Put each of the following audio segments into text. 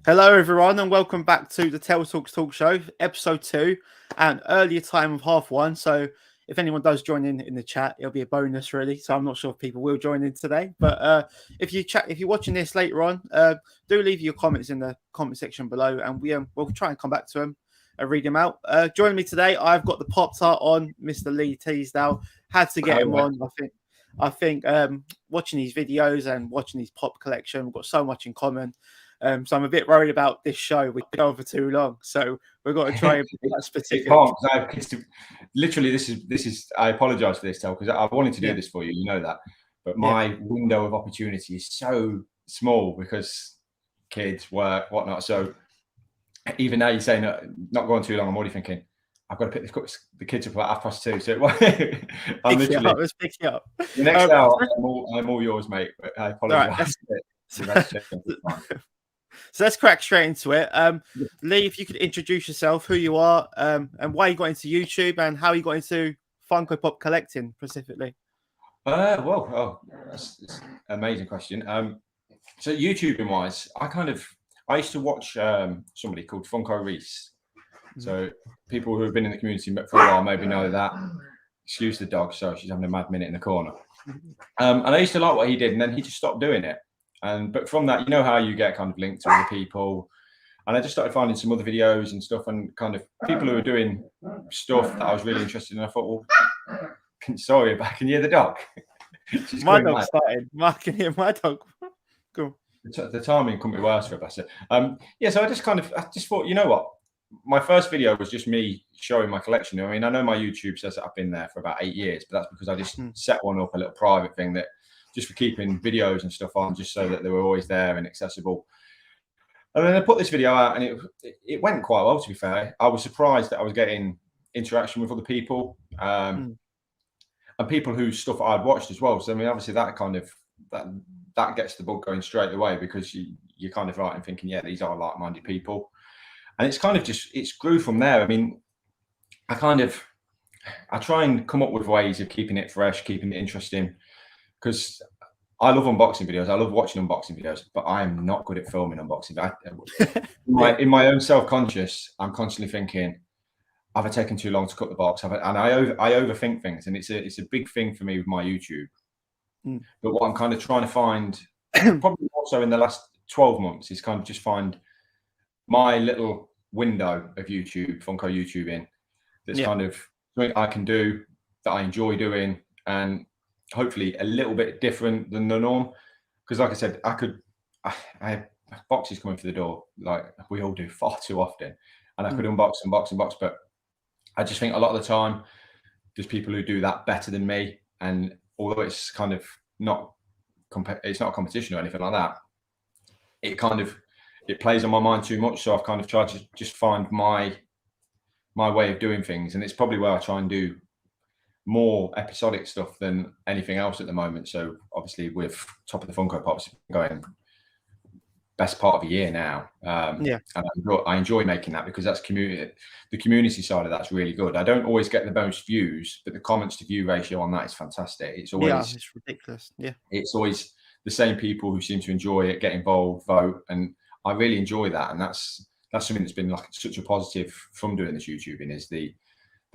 Hello, everyone, and welcome back to the Tell Talks Talk Show, episode 2, and earlier time of half 1. So, if anyone does join in the chat, it'll be a bonus, really. So, I'm not sure if people will join in today, but if you're watching this later on, do leave your comments in the comment section below, and we'll try and come back to them and read them out. Joining me today, I've got the Pop Tart on, Mr. Lee Teasdale. Had to get him on. I think watching these videos and watching his pop collection, we've got so much in common. So I'm a bit worried about this show. We could go on for too long, so we've got to try and be that specific. Literally, this is. I apologise for this, Tel, because I wanted to do this for you. You know that, but my window of opportunity is so small because kids, work, whatnot. So even now, you're saying not going too long. I'm already thinking I've got to pick the kids up about 2:30. So I'm literally. Let's pick you up. The next hour, I'm all yours, mate. But I apologise. So let's crack straight into it. Lee, if you could introduce yourself, who you are, and why you got into YouTube, and how you got into Funko Pop collecting specifically. That's an amazing question. So YouTubing wise, I used to watch somebody called Funko Reese. So people who have been in the community for a while maybe know that. Excuse the dog, so she's having a mad minute in the corner. And I used to like what he did, and then he just stopped doing it. But from that, you know how you get kind of linked to other people, and I just started finding some other videos and stuff, and kind of people who were doing stuff that I was really interested in. I thought, well, sorry, I can hear the dog. My dog started. I can hear my dog. Cool. The timing couldn't be worse for a blessing. So I just thought, you know what? My first video was just me showing my collection. I mean, I know my YouTube says that I've been there for about 8 years, but that's because I just set one up, a little private thing that just for keeping videos and stuff on, just so that they were always there and accessible. And then I put this video out, and it went quite well, to be fair. I was surprised that I was getting interaction with other people, and people whose stuff I'd watched as well. So I mean, obviously that gets the bug going straight away, because you're kind of right in thinking, yeah, these are like-minded people. And it's kind of it's grew from there. I mean, I try and come up with ways of keeping it fresh, keeping it interesting, because I love unboxing videos. I love watching unboxing videos, but I am not good at filming unboxing. In my own self-conscious, I'm constantly thinking, have I taken too long to cut the box? And I overthink things, and it's a big thing for me with my YouTube. But what I'm kind of trying to find, probably also in the last 12 months, is kind of just find my little window of YouTube, Funko YouTubing, that's kind of something I can do that I enjoy doing, and hopefully a little bit different than the norm. Because like I said, I have boxes coming through the door, like we all do far too often, and I could unbox, but I just think a lot of the time there's people who do that better than me, and although it's kind of it's not a competition or anything like that, it plays on my mind too much. So I've kind of tried to just find my way of doing things, and it's probably where I try and do more episodic stuff than anything else at the moment. So obviously with Top of the Funko Pops going best part of a year now, and I enjoy making that, because that's the community side of that's really good. I don't always get the most views, but the comments to view ratio on that is fantastic. It's always it's ridiculous. It's always the same people who seem to enjoy it, get involved, vote, and I really enjoy that. And that's something that's been like such a positive from doing this YouTubing, is the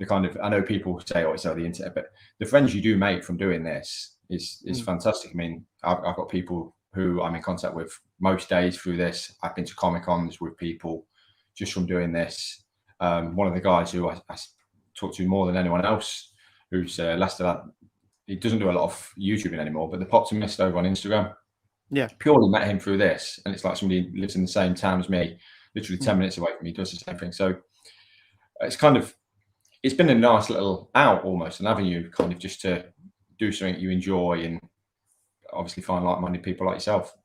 kind of, I know people say, oh, it's over the internet, but the friends you do make from doing this is fantastic. I mean, I've got people who I'm in contact with most days through this. I've been to Comic-Cons with people just from doing this. One of the guys who I talk to more than anyone else, who's Lester, he doesn't do a lot of YouTubing anymore, but the Poptimist over on Instagram, purely met him through this. And it's like somebody who lives in the same town as me, literally 10 minutes away from me, does the same thing. So it's been a nice little out, almost an avenue, kind of just to do something you enjoy, and obviously find like-minded people like yourself.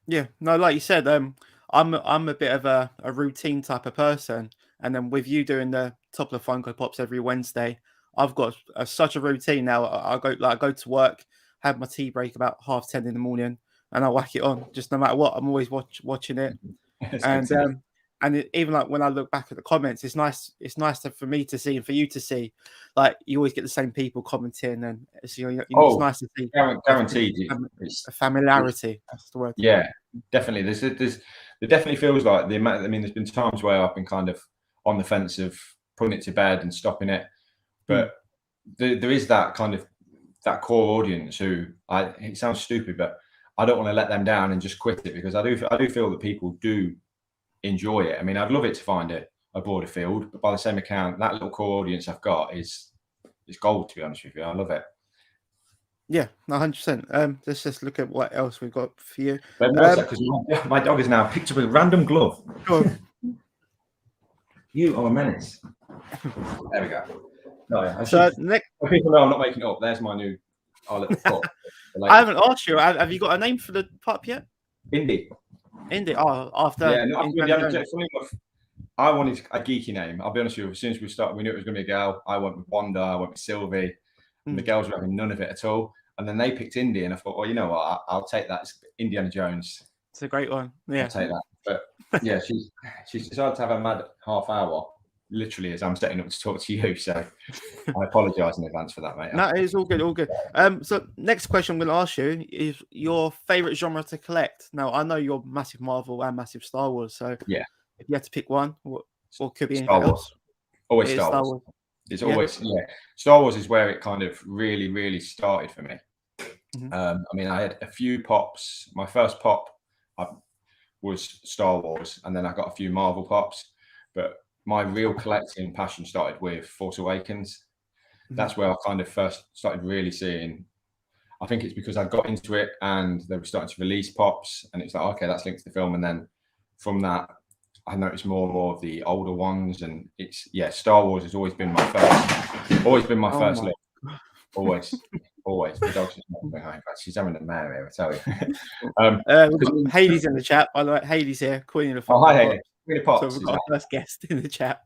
Yeah, no, like you said, I'm a bit of a routine type of person, and then with you doing the Top of the Funko Pops every Wednesday, I've got such a routine now. I go to work, have my tea break about 10:30 in the morning, and I whack it on. Just no matter what, I'm always watching it. And even like when I look back at the comments, it's nice. It's nice for me to see and for you to see. Like you always get the same people commenting, and it's nice to see. Guaranteed, a familiarity. That's the word. Yeah, definitely. It definitely feels like the amount. I mean, there's been times where I've been kind of on the fence of putting it to bed and stopping it, but there is that kind of that core audience who it sounds stupid, but I don't want to let them down and just quit it, because I do feel that people do enjoy it. I mean, I'd love it to find a broader field, but by the same account, that little core audience I've got is gold, to be honest with you. I love it. Yeah, 100%. Let's just look at what else we've got for you. Because my dog has now picked up a random glove. You are a menace. There we go. No, yeah, so next, people know I'm not making it up. There's my new little pup. I haven't asked you. Have you got a name for the pup yet? Indy. Oh, after. Yeah, no, funny enough, I wanted a geeky name. I'll be honest with you. As soon as we started, we knew it was going to be a girl. I went with Wanda. I went with Sylvie. And the girls were having none of it at all. And then they picked Indy, and I thought, well, you know what? I'll take that. It's Indiana Jones. It's a great one. Yeah, I'll take that. But yeah, she's decided to have a mad half hour, literally, as I'm setting up to talk to you. So I apologise in advance for that, mate. No, it's all good, all good. So next question I'm going to ask you is your favourite genre to collect. Now, I know you're massive Marvel and massive Star Wars. So yeah, if you had to pick one, what could be Star anything Wars. else? Always Star Wars. It's always Star Wars is where it kind of really, really started for me. I mean, I had a few pops. My first pop was Star Wars, and then I got a few Marvel pops. But my real collecting passion started with Force Awakens. That's where I kind of first started really seeing. I think it's because I got into it and they were starting to release pops, and it's like, okay, that's linked to the film. And then from that, I noticed more and more of the older ones, and Star Wars has always been my first list. Always. The dog's just not behind. She's having a mare here, I tell you. We've got Haley's in the chat. By the way, Haley's here, Queen of the Hi, Haley. Queen of Pops. So we've got our first guest in the chat.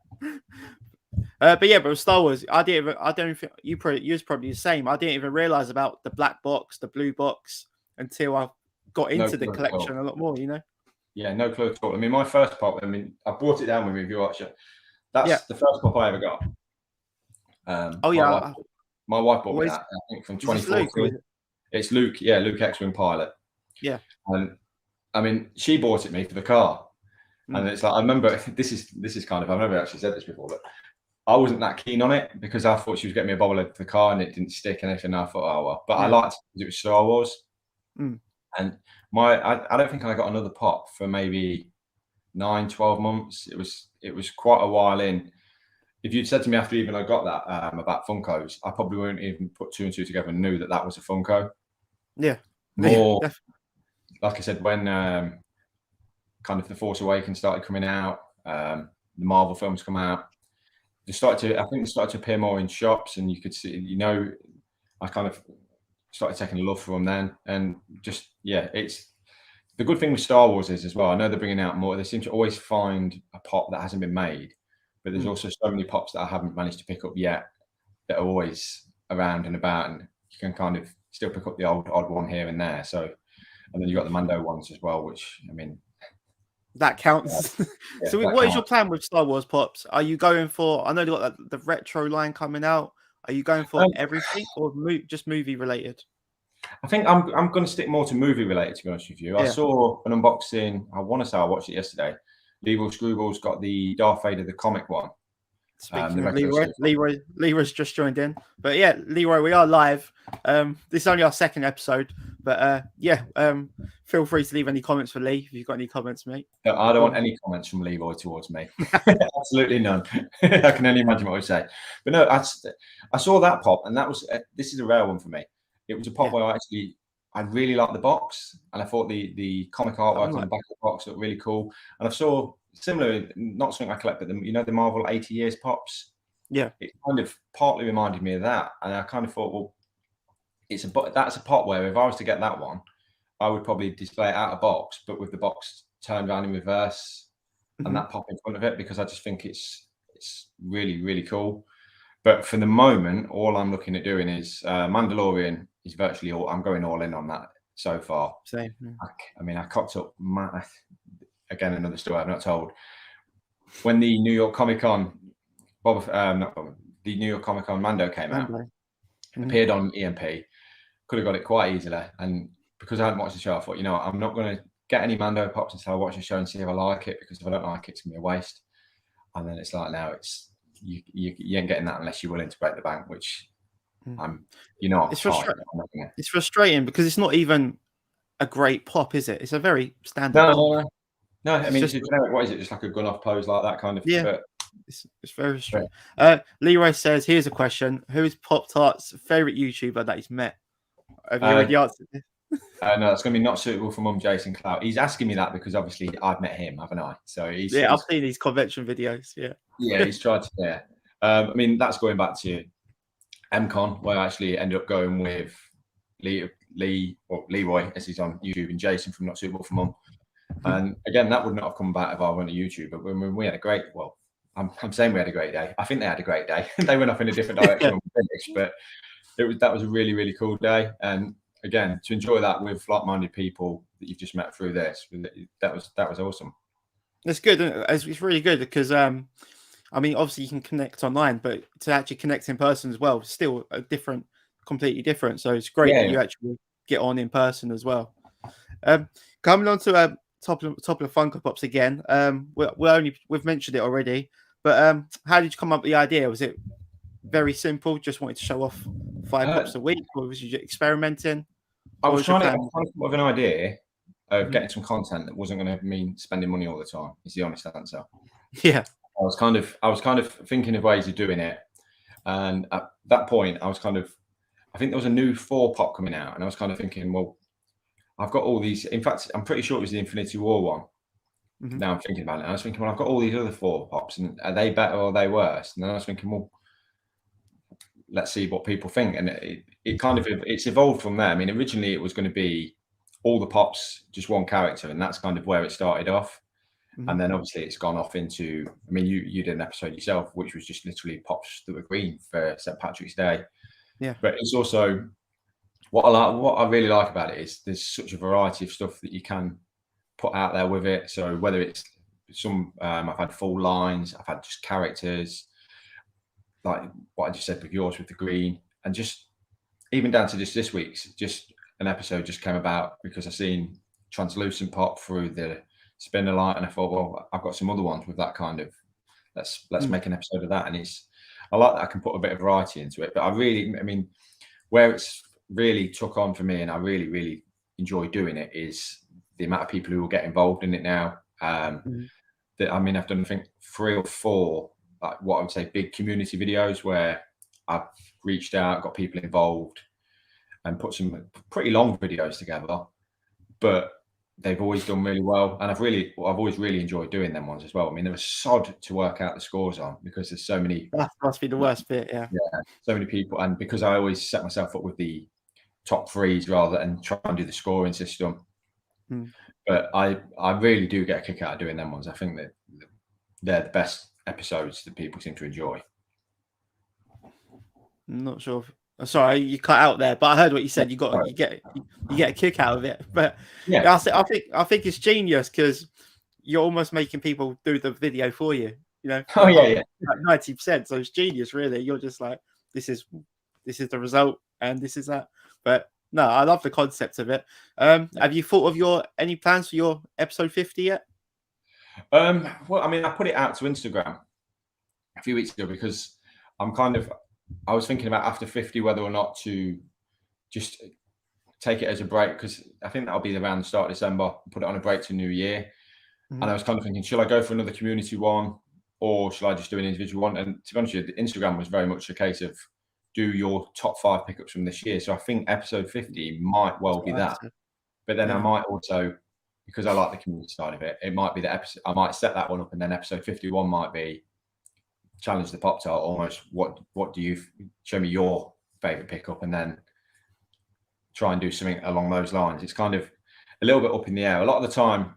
But Star Wars, I don't think you was probably the same. I didn't even realize about the black box, the blue box until I got into the collection a lot more, you know? Yeah, no clue at all. I mean, my first pop, I mean, I brought it down with me if you watch it. That's the first pop I ever got. My wife bought me that, I think, from 2014. It's Luke, Luke X-Wing pilot. Yeah. And I mean, she bought it me for the car. And it's like, I remember, this is kind of, I've never actually said this before, but I wasn't that keen on it because I thought she was getting me a bobblehead for the car and it didn't stick and everything. I thought, oh well. But I liked it because it was Star Wars. And I don't think I got another pop for maybe 9-12 months. It was quite a while in. If you'd said to me after even I got that about Funkos, I probably wouldn't even put two and two together and knew that was a Funko. Yeah. More, like I said, when kind of The Force Awakens started coming out, the Marvel films come out, I think they started to appear more in shops, and you could see, I kind of started taking a love for them then. And just, it's the good thing with Star Wars is as well, I know they're bringing out more. They seem to always find a pop that hasn't been made. But there's also so many pops that I haven't managed to pick up yet that are always around and about, and you can kind of still pick up the odd one here and there. So, and then you've got the Mando ones as well, which, I mean, that counts. So what is your plan with Star Wars pops? Are you going for, I know you've got the retro line coming out. Are you going for everything or just movie related? I think I'm going to stick more to movie related, to be honest with you. I saw an unboxing. I want to say I watched it yesterday. Leroy Screwball's got the Darth Vader, the comic one. Speaking of Leroy's just joined in. But yeah, Leroy, we are live. This is only our second episode. But feel free to leave any comments for Lee if you've got any comments, mate. No, I don't want any comments from Leroy towards me. Absolutely none. I can only imagine what I would say. But no, I saw that pop, and that was this is a rare one for me. It was a pop where I really liked the box, and I thought the comic artwork on the back of the box looked really cool. And I saw similar, not something I collect, but the Marvel 80 Years pops. Yeah, it kind of partly reminded me of that, and I kind of thought, well, that's a pop where if I was to get that one, I would probably display it out of box, but with the box turned around in reverse and that pop in front of it, because I just think it's really, really cool. But for the moment, all I'm looking at doing is Mandalorian is virtually all. I'm going all in on that so far. Same. I mean, I cocked up again another story I've not told. When the New York Comic Con, the New York Comic Con Mando came out, appeared on EMP, could have got it quite easily, and because I hadn't watched the show, I thought, I'm not going to get any Mando pops until I watch the show and see if I like it, because if I don't like it, it's gonna be a waste. And then it's like, now it's you ain't getting that unless you're willing to break the bank, which It's frustrating because it's not even a great pop, is it? It's a very standard pop. No. I mean, it's just, what is it? Just like a gun off pose, like that kind of. Yeah. But it's very strange. Leroy says, "Here's a question: Who is Pop-Tart's favorite YouTuber that he's met?" Have you already answered this? No, it's going to be Not Suitable for Mum, Jason Clout. He's asking me that because obviously I've met him, haven't I? So I've seen these convention videos. Yeah, he's tried to. Yeah, I mean, that's going back to MCon, where I actually ended up going with Leroy, as he's on YouTube, and Jason from Not Suitable for Mum. And again, that would not have come about if I went to YouTube. But when we had a great, I'm saying we had a great day. I think they had a great day. They went off in a different direction when we finished, but that was a really, really cool day. And again, to enjoy that with like-minded people that you've just met through this, that was awesome. It's good. It's really good because I mean, obviously you can connect online, but to actually connect in person as well, still completely different. So it's great that you actually get on in person as well. Coming on to top of Funko Pops again. We've mentioned it already, but how did you come up with the idea? Was it very simple? Just wanted to show off 5 pops a week, or was you experimenting? I was trying to come up with an idea of getting some content that wasn't going to mean spending money all the time. Is the honest answer. Yeah, I was kind of thinking of ways of doing it, and at that point, I think there was a new 4 pop coming out, and I was kind of thinking, well, I've got all these. In fact, I'm pretty sure it was the Infinity War one. Mm-hmm. Now I'm thinking about it. I was thinking, well, I've got all these other 4 pops, and are they better or are they worse? And then I was thinking, well, let's see what people think. And it's evolved from there. I mean, originally it was going to be all the pops, just one character, and that's kind of where it started off. Mm-hmm. And then obviously it's gone off into. I mean, you did an episode yourself, which was just literally pops that were green for St. Patrick's Day. Yeah, but it's also. What I really like about it is there's such a variety of stuff that you can put out there with it. So whether it's some, I've had full lines, I've had just characters, like what I just said with yours with the green, and just even down to just this week's, just an episode just came about because I seen translucent pop through the spinner light, and I thought, well, I've got some other ones with that kind of. Let's make an episode of that, and I like that I can put a bit of variety into it. But I mean, where it's really took on for me, and I really, really enjoy doing it, is the amount of people who will get involved in it now. I've done, I think, 3 or 4, like what I would say, big community videos where I've reached out, got people involved, and put some pretty long videos together. But they've always done really well, and I've always really enjoyed doing them ones as well. I mean, they're a sod to work out the scores on because there's so many. That must be the worst bit, yeah. So many people, and because I always set myself up with the top 3s rather than try and do the scoring system. But I really do get a kick out of doing them ones. I think that they're the best episodes that people seem to enjoy. I'm not sure. Sorry, you cut out there, but I heard what you said. You get a kick out of it. But yeah, I think it's genius because you're almost making people do the video for you. You know, like 90%. So it's genius, really. You're just like, this is the result, and this is that. But no, I love the concept of it. Have you thought of any plans for your episode 50 yet? Well, I mean, I put it out to Instagram a few weeks ago because I was thinking about after 50 whether or not to just take it as a break, because I think that'll be around the start of December, put it on a break to New Year. And I was kind of thinking, should I go for another community one, or should I just do an individual one? And to be honest with you, the Instagram was very much a case of do your top 5 pickups from this year. So I think episode 50 might well be that. But then I might also, because I like the community side of it, it might be the episode. I might set that one up, and then episode 51 might be challenge the Pop-Tart almost. What do you show me your favorite pickup, and then try and do something along those lines. It's kind of a little bit up in the air. A lot of the time,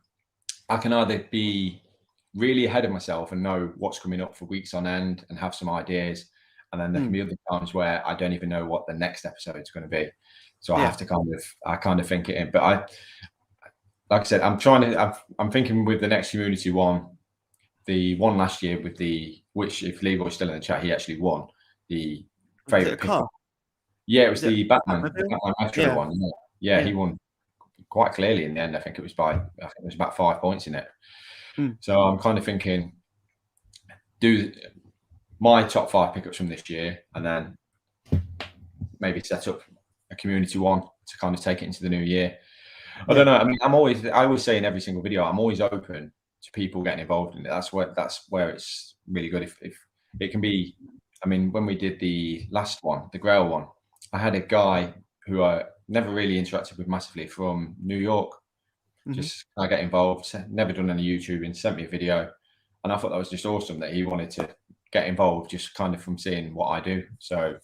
I can either be really ahead of myself and know what's coming up for weeks on end and have some ideas. And then there can be other times where I don't even know what the next episode is going to be. So I have to kind of think it in. But like I said, I'm thinking with the next community one, the one last year with which if Leroy's still in the chat, he actually won the favorite pickup. Yeah, it was the Batman Metro one. Yeah, he won quite clearly in the end. I think it was about 5 points in it. Mm. So I'm kind of thinking, do my top 5 pickups from this year, and then maybe set up a community one to kind of take it into the new year. I don't know. I mean, I always say in every single video, I'm always open to people getting involved in it. That's where it's really good. If it can be, I mean, when we did the last one, the Grail one, I had a guy who I never really interacted with massively from New York. Just I get involved, never done any YouTubing, sent me a video, and I thought that was just awesome that he wanted to get involved just kind of from seeing what I do. So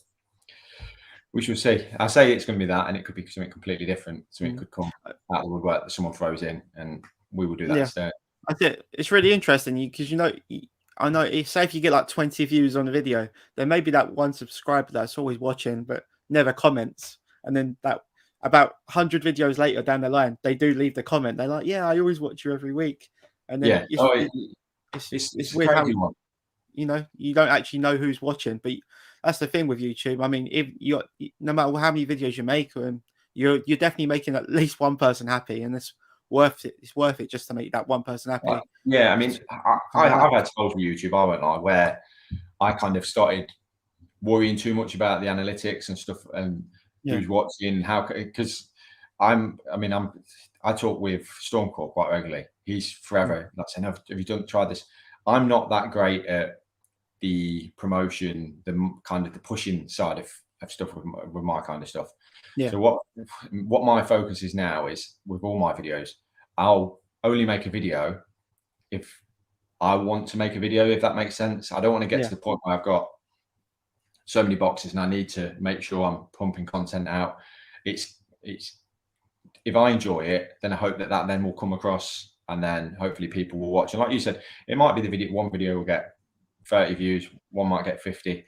we shall see. I say it's going to be that, and it could be something completely different. Something could come out of the woodwork that someone throws in, and we will do that instead. I think it's really interesting because I know if you get like 20 views on a video, there may be that one subscriber that's always watching but never comments, and then that about 100 videos later down the line, they do leave the comment. They're like, "Yeah, I always watch you every week," and then it's weird how you don't actually know who's watching, but that's the thing with YouTube. I mean, if you no matter how many videos you make, you're definitely making at least one person happy, and it's worth it. It's worth it just to make that one person happy. Yeah, I mean, I've had spells with YouTube, I won't lie, where I kind of started worrying too much about the analytics and stuff and who's watching, because I talk with Stormcore quite regularly. He's forever like saying, "Have you tried this?" I'm not that great at the promotion, the kind of the pushing side of stuff with my kind of stuff. So what my focus is now is with all my videos, I'll only make a video if I want to make a video, if that makes sense. I don't want to get to the point where I've got so many boxes and I need to make sure I'm pumping content out. It's if I enjoy it, then I hope that then will come across, and then hopefully people will watch. And like you said, it might be one video will get 30 views, one might get 50.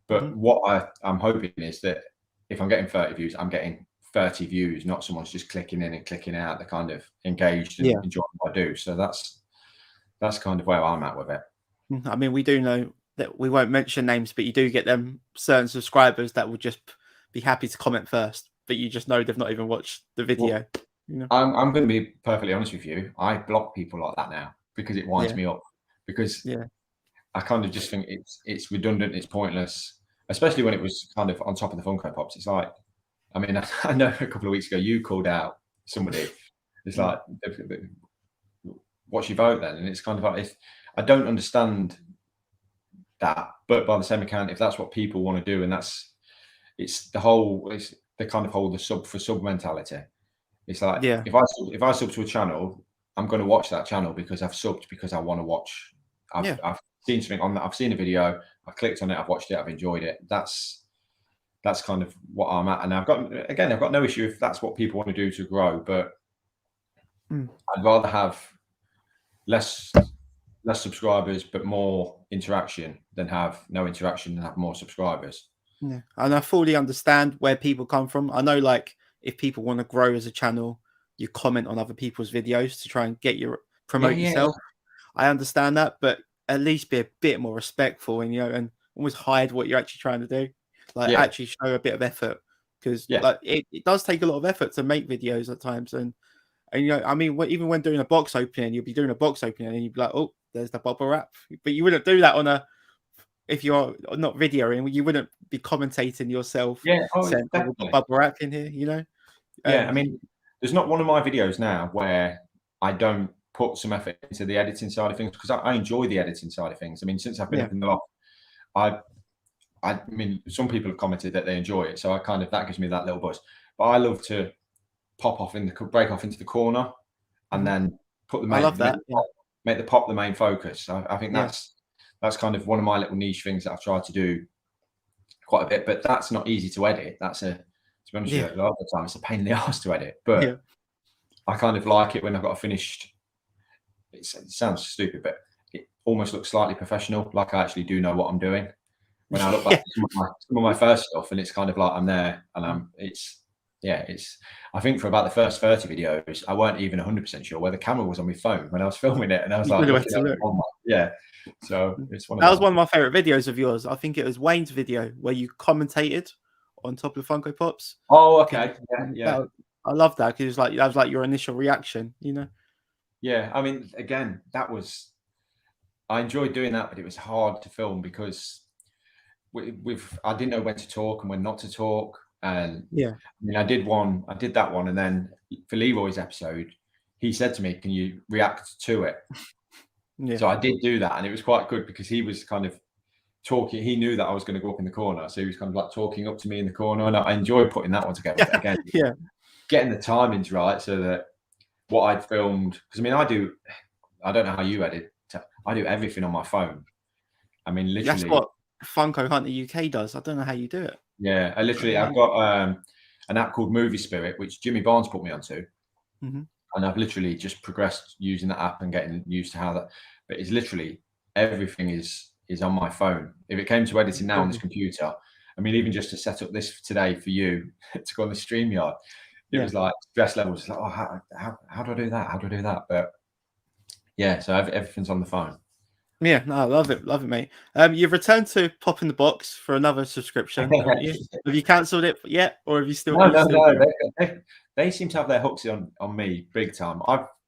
But what I'm hoping is that if I'm getting 30 views, I'm getting 30 views, not someone's just clicking in and clicking out. They're kind of engaged and enjoying what I do. So that's kind of where I'm at with it. I mean, we do know that we won't mention names, but you do get them certain subscribers that will just be happy to comment first, but you just know they've not even watched the video. Well, I'm going to be perfectly honest with you. I block people like that now because it winds me up. Because I kind of just think it's redundant, it's pointless, especially when it was kind of on top of the Funko Pops. It's like, I mean, I know a couple of weeks ago you called out somebody. It's like, what's your vote then? And it's kind of like, I don't understand that, but by the same account, if that's what people want to do, and it's the kind of whole the sub for sub mentality. It's like, if I sub to a channel, I'm going to watch that channel because I've subbed because I want to watch. I've seen something on that. I've seen a video. I've clicked on it. I've watched it. I've enjoyed it. That's kind of what I'm at. And I've got no issue if that's what people want to do to grow. But I'd rather have less subscribers but more interaction than have no interaction and have more subscribers. Yeah, and I fully understand where people come from. I know, like, if people want to grow as a channel, you comment on other people's videos to try and promote yourself. I understand that, but at least be a bit more respectful and almost hide what you're actually trying to do. Like actually show a bit of effort, because like it does take a lot of effort to make videos at times. And I mean, even when doing a box opening, you'll be doing a box opening and you'd be like, "Oh, there's the bubble wrap," but you wouldn't do that if you're not videoing. You wouldn't be commentating yourself. Saying, bubble wrap in here, I mean, there's not one of my videos now where I don't put some effort into the editing side of things, because I enjoy the editing side of things. I mean, since I've been up in the loft, I mean, some people have commented that they enjoy it, so that gives me that little buzz. But I love to break off into the corner and then put the main. I love that. Make the pop the main focus. I think that's kind of one of my little niche things that I've tried to do quite a bit, but that's not easy to edit. To be honest with you, a lot of the time it's a pain in the ass to edit. But I kind of like it when I've got a finished. It sounds stupid, but it almost looks slightly professional, like I actually do know what I'm doing. When I look back at some of my first stuff, and it's kind of like I'm there, and I think for about the first 30 videos, I weren't even 100% sure where the camera was on my phone when I was filming it, and I was like, So it's one of my favorite videos of yours. I think it was Wayne's video where you commentated on top of Funko Pops. Oh, okay, I love that because that was like your initial reaction, you know. Yeah, I mean, again, I enjoyed doing that, but it was hard to film because I didn't know when to talk and when not to talk. And Yeah, I mean, I did that one, and then for Leroy's episode, he said to me, "Can you react to it?" yeah, So I did do that, and it was quite good because he was kind of talking. He knew that I was going to go up in the corner, so he was kind of like talking up to me in the corner, and I enjoyed putting that one together. But again, yeah. getting the timings right so that what I'd filmed, because I mean, I don't know how you edit. I do everything on my phone. I mean, That's literally, what Funko Hunter UK does. I don't know how you do it. yeah. I've got an app called Movie Spirit, which Jimmy Barnes put me onto, Mm-hmm. and I've literally just progressed using that app and getting used to how that. But it's literally everything is on my phone. If it came to editing now on this computer, I mean, even just to set up this today for you to go on the StreamYard, it was like stress levels. Like, oh, how do I do that? How do I do that? But yeah, so everything's on the phone. Yeah, no, I love it, mate. You've returned to Pop in the Box for another subscription, haven't you? Have you cancelled it yet, or have you still? No. They seem to have their hooks on me big time.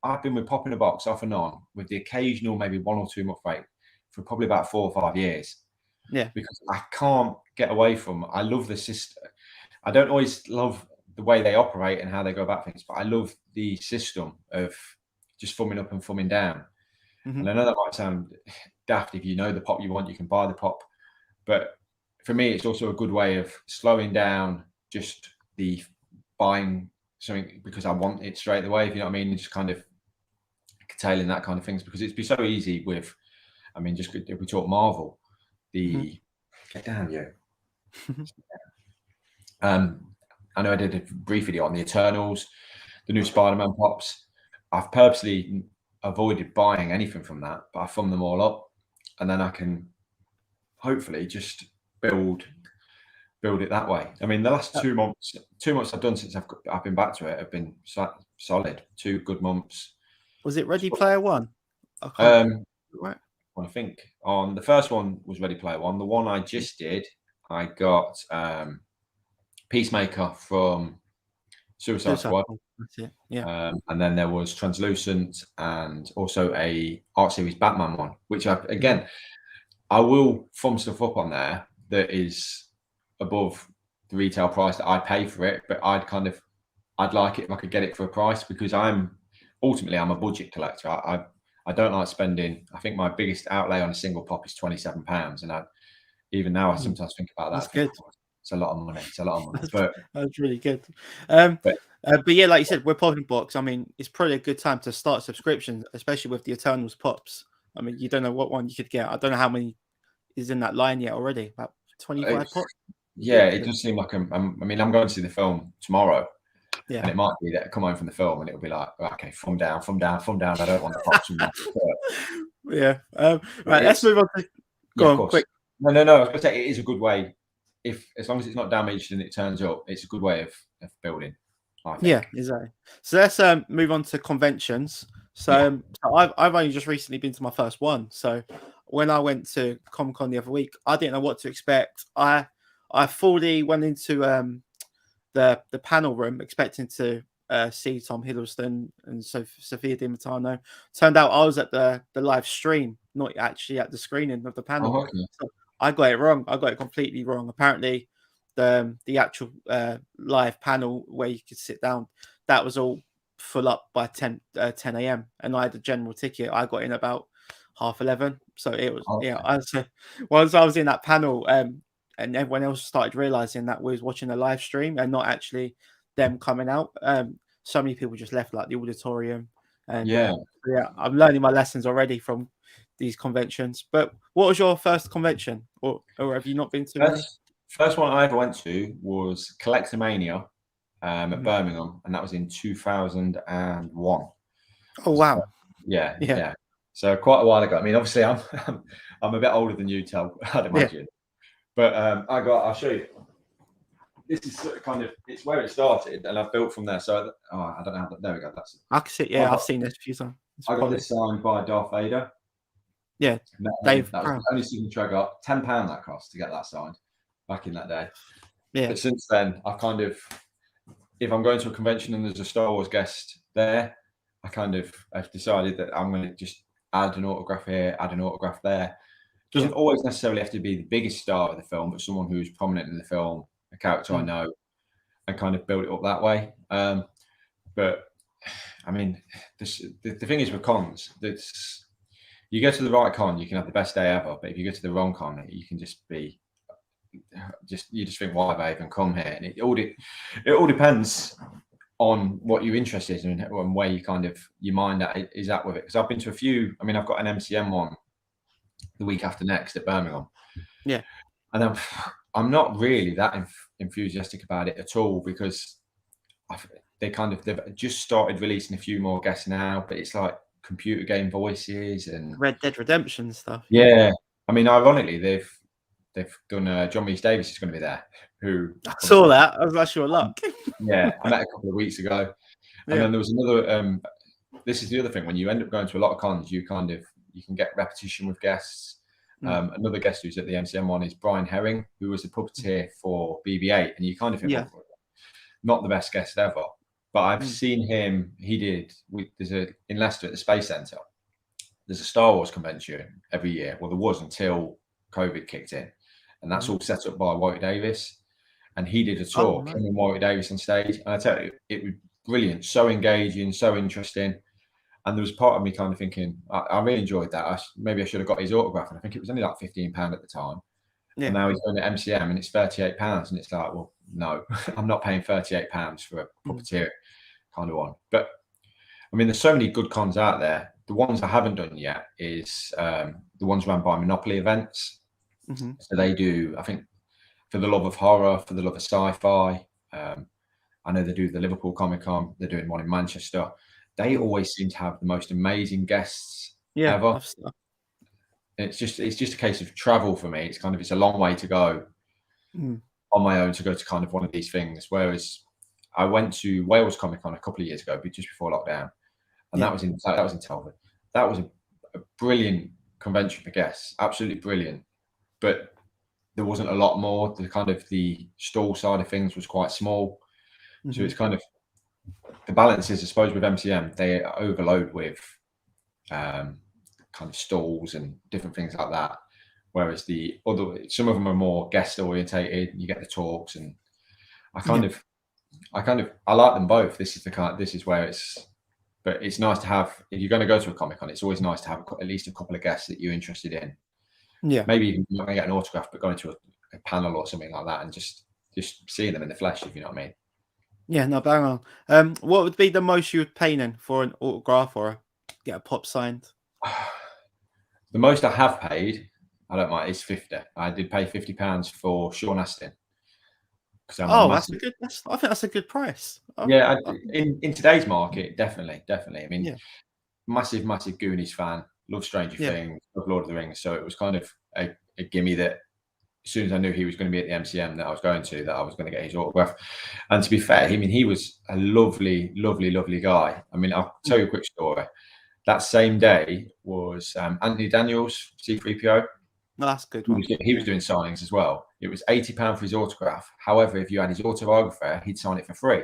I've been with Pop in the Box off and on with the occasional maybe 1 or 2 month break for probably about 4 or 5 years. Yeah, because I can't get away from. I love the system. I don't always love the way they operate and how they go about things, but I love the system of just thumbing up and thumbing down. mm-hmm. And I know that might sound daft. If you know the pop you want, you can buy the pop. But for me, it's also a good way of slowing down just the buying something because I want it straight away. If you know what I mean, and just kind of curtailing that kind of things because it'd be so easy with. I mean, just if we talk Marvel, get down, you. I know I did a brief video on the Eternals, the new Spider-Man pops. I've purposely avoided buying anything from that, but I thumb them all up, and then I can hopefully just build it that way. I mean, the last 2 months I've done since I've been back to it have been solid. 2 good months. Was it Ready Player One? Right. I think on the first one was Ready Player One. The one I just did, I got Peacemaker from Suicide Squad. That's it. Yeah. And then there was Translucent and also a art series Batman one, which I will thumb stuff up on there that is above the retail price that I pay for it, but I'd like it if I could get it for a price because I'm a budget collector. I don't like spending. I think my biggest outlay on a single pop is £27, and even now I sometimes think about that. That's good. It's a lot of money. But that's really good. But yeah, like you said, we're Popping Box. I mean, it's probably a good time to start subscriptions, especially with the Eternals pops. I mean, you don't know what one you could get. I don't know how many is in that line yet already. About 25 pops. Yeah, it does seem like I'm going to see the film tomorrow. Yeah. And it might be that I come home from the film and it'll be like, okay, thumb down. I don't want the pops from that. Yeah. Right, let's move on to go on quick. No. I was going to say it is a good way. As long as it's not damaged and it turns up, it's a good way of building. Yeah, exactly. So let's move on to conventions. So I've only just recently been to my first one. So when I went to Comic-Con the other week, I didn't know what to expect. I fully went into the panel room expecting to see Tom Hiddleston and Sophia Di Martino. Turned out I was at the live stream, not actually at the screening of the panel. Oh, okay. So I got it wrong. I got it completely wrong. Apparently, the actual live panel where you could sit down, that was all full up by 10 a.m. and I had a general ticket. I got in about 11:30. So it was once I was in that panel, and everyone else started realizing that we was watching a live stream and not actually them coming out. So many people just left like the auditorium, and I'm learning my lessons already from these conventions. But what was your first convention, or have you not been to? First one I ever went to was Collectomania at Birmingham, and that was in 2001. Oh wow! So, yeah. So quite a while ago. I mean, obviously, I'm a bit older than you, Tel, I'd imagine. But I'll show you. This is sort of kind of, it's where it started, and I've built from there. So I don't know how. There we go. I can see. Yeah, I've seen this a few times. I got this signed by Darth Vader. Yeah, Dave. That was the only signature I got. £10 that cost to get that signed back in that day. Yeah. But since then, I've kind of if I'm going to a convention and there's a Star Wars guest there, I've decided that I'm going to just add an autograph here, add an autograph there. Doesn't always necessarily have to be the biggest star of the film, but someone who's prominent in the film, a character I know, and kind of build it up that way. But I mean, the thing is with cons, you go to the right con, you can have the best day ever. But if you go to the wrong con, you can just be you just think, why have I even come here? And it all depends on what you're interested in and where you kind of your mind is at with it. Because I've been to a few. I mean, I've got an MCM one the week after next at Birmingham. Yeah, and I'm not really that enthusiastic about it at all because they've just started releasing a few more guests now, but it's like computer game voices and Red Dead Redemption stuff. Yeah, I mean, ironically, they've done John Rhys Davies is going to be there. Who I saw that. I was like, your luck. Yeah, I met a couple of weeks ago, and then there was another. This is the other thing: when you end up going to a lot of cons, you can get repetition with guests. Another guest who's at the MCM one is Brian Herring, who was a puppeteer for BB-8, and you kind of think, not the best guest ever. But I've seen him. He did. In Leicester at the Space Centre. There's a Star Wars convention every year. Well, there was until COVID kicked in, and that's all set up by Warwick Davis. And he did a talk, him and Warwick Davis on stage. And I tell you, it was brilliant, so engaging, so interesting. And there was part of me kind of thinking, I really enjoyed that. Maybe I should have got his autograph. And I think it was only like £15 at the time. Yeah. And now he's going to MCM and it's £38. And it's like, well, no, I'm not paying £38 for a puppeteer kind of one. But I mean, there's so many good cons out there. The ones I haven't done yet is the ones run by Monopoly events. So they do, I think, for the love of horror, for the love of sci-fi. I know they do the Liverpool Comic Con. They're doing one in Manchester. They always seem to have the most amazing guests ever. It's just a case of travel for me. It's a long way to go on my own to go to kind of one of these things. Whereas I went to Wales Comic Con a couple of years ago, just before lockdown, and that was in Telford. That was a brilliant convention for guests, absolutely brilliant. But there wasn't a lot more. The stall side of things was quite small, so it's kind of the balance is, I suppose, with MCM they overload with kind of stalls and different things like that. Whereas some of them are more guest orientated. You get the talks, and I like them both. This is where it's. But it's nice to have, if you're going to go to a Comic Con, it's always nice to have at least a couple of guests that you're interested in. Yeah. Maybe even not going to get an autograph, but going to a panel or something like that and just seeing them in the flesh, if you know what I mean. Yeah, no, bang on. What would be the most you would pay then for an autograph or get a pop signed? The most I have paid, I don't mind, is 50. I did pay £50 for Sean Astin. That's a good. I think that's a good price. Yeah, in today's market, definitely. I mean, massive Goonies fan. Love Stranger Things. Love Lord of the Rings. So it was kind of a gimme that as soon as I knew he was going to be at the MCM that I was going to get his autograph. And to be fair, I mean, he was a lovely guy. I mean, I'll tell you a quick story. That same day was Anthony Daniels, C-3PO. No, that's good. He was doing signings as well. It was £80 for his autograph. However, if you had his autobiography, he'd sign it for free.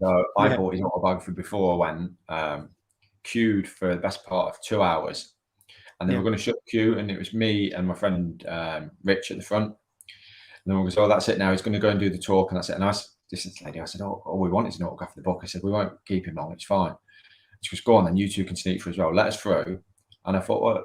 So I bought his autobiography before I went, queued for the best part of 2 hours. And then we're going to shut the queue, and it was me and my friend Rich at the front. And then we go, that's it now. He's going to go and do the talk, and that's it. And this lady, I said, all we want is an autograph of the book. I said, we won't keep him long. It's fine. She goes, go on, then you two can sneak through as well. Let us through. And I thought, well,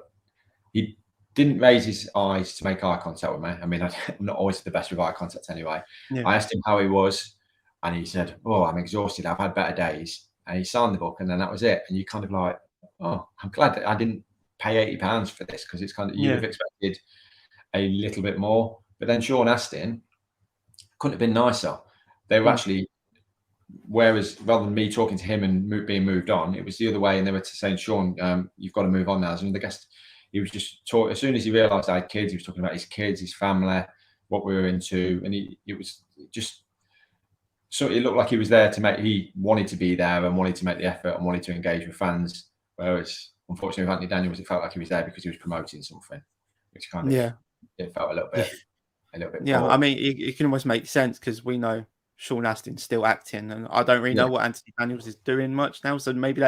he didn't raise his eyes to make eye contact with me. I mean, I'm not always the best with eye contact anyway. I asked him how he was, and he said, oh, I'm exhausted. I've had better days. And he signed the book, and then that was it. And you kind of like, oh, I'm glad that I didn't pay £80 for this, because it's kind of, you'd have expected a little bit more. But then Sean Astin couldn't have been nicer. They were actually, whereas rather than me talking to him and being moved on, it was the other way. And they were saying, Sean, you've got to move on now. As the guest, he was just talking, as soon as he realised I had kids, he was talking about his kids, his family, what we were into. And it was just, so it looked like he was there he wanted to be there and wanted to make the effort and wanted to engage with fans. Whereas, unfortunately, with Anthony Daniels, it felt like he was there because he was promoting something, which kind of, it felt a little bit. Yeah, poor. I mean, it can almost make sense because we know Sean Astin's still acting, and I don't really know what Anthony Daniels is doing much now. So maybe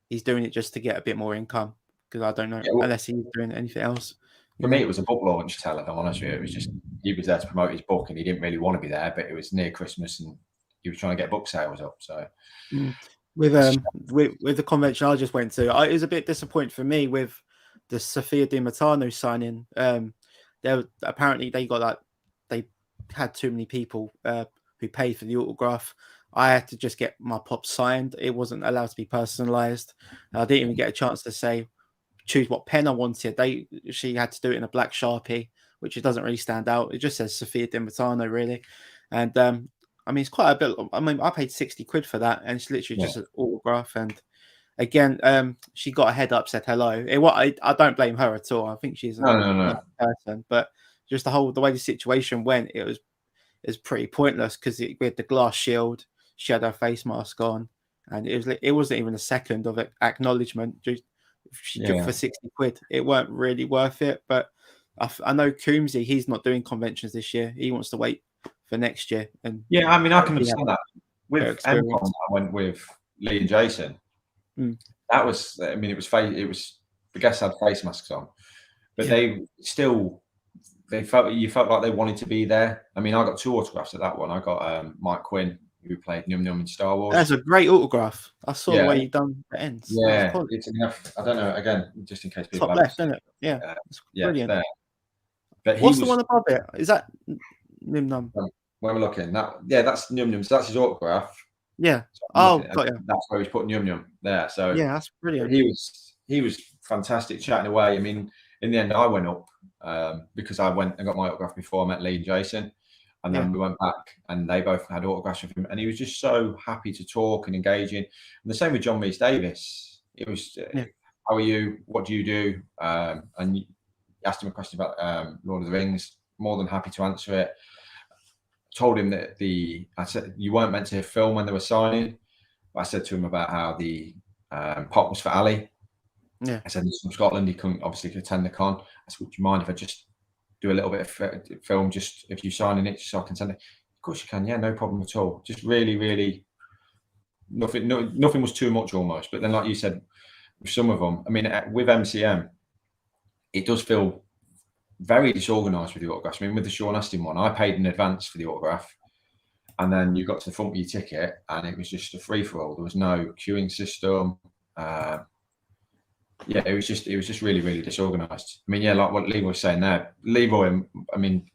he's doing it just to get a bit more income, because I don't know unless he's doing anything else. For me, it was a book launch tell, if I'm honest with you. It was just he was there to promote his book, and he didn't really want to be there, but it was near Christmas, and he was trying to get book sales up. So with the convention I just went to, it was a bit disappointing for me with the Sofia Di Matano signing. Apparently they had too many people who paid for the autograph. I had to just get my pop signed. It wasn't allowed to be personalized. I didn't even get a chance to choose what pen I wanted. She had to do it in a black Sharpie, which it doesn't really stand out. It just says Sofia Di Matano, really. And I mean, it's quite a bit. I mean, I paid 60 quid for that, and it's literally just an autograph. And again, she got a head up, said hello. I don't blame her at all. I think she's a nice person, but just the way the situation went, it was pretty pointless, because we had the glass shield. She had her face mask on, and it wasn't even a second of acknowledgement. She took for 60 quid. It weren't really worth it. But I know Coombsy, he's not doing conventions this year. He wants to wait for next year. And I mean, I can understand that. With MCon, I went with Lee and Jason. That was, I mean, it was the guests had face masks on, but you felt like they wanted to be there. I mean, I got 2 autographs at that one. I got Mike Quinn, who played Num Num in Star Wars. That's a great autograph. I saw the way you done the ends. Yeah, it's enough. I don't know. Again, just in case people top left, isn't it? Yeah, it's brilliant. There. But what's the one above it? Is that Num Num? When we're looking, that's Num Num. So that's his autograph. Yeah. So got you. That's where he's put Num Num there. So yeah, that's brilliant. He was fantastic chatting away. I mean, in the end, I went up because I went and got my autograph before I met Lee and Jason, and then we went back, and they both had autographs with him, and he was just so happy to talk and engaging. And the same with John Rhys Davis. It was, how are you? What do you do? And you asked him a question about Lord of the Rings. More than happy to answer it. Told him that I said you weren't meant to film when they were signing. But I said to him about how the pop was for Ali. Yeah. I said he's from Scotland. He couldn't obviously attend the con. I said, would you mind if I just do a little bit of film, just if you sign in it, just so I can send it? Of course you can. Yeah, no problem at all. Just really, really nothing was too much almost. But then, like you said, with some of them, I mean, with MCM, it does feel very disorganized with the autographs. I mean, with the Sean Astin one, I paid in advance for the autograph, and then you got to the front with your ticket, and it was just a free for all. There was no queuing system. It was just really, really disorganized. I mean, like what Lee was saying there, Leroy. I mean,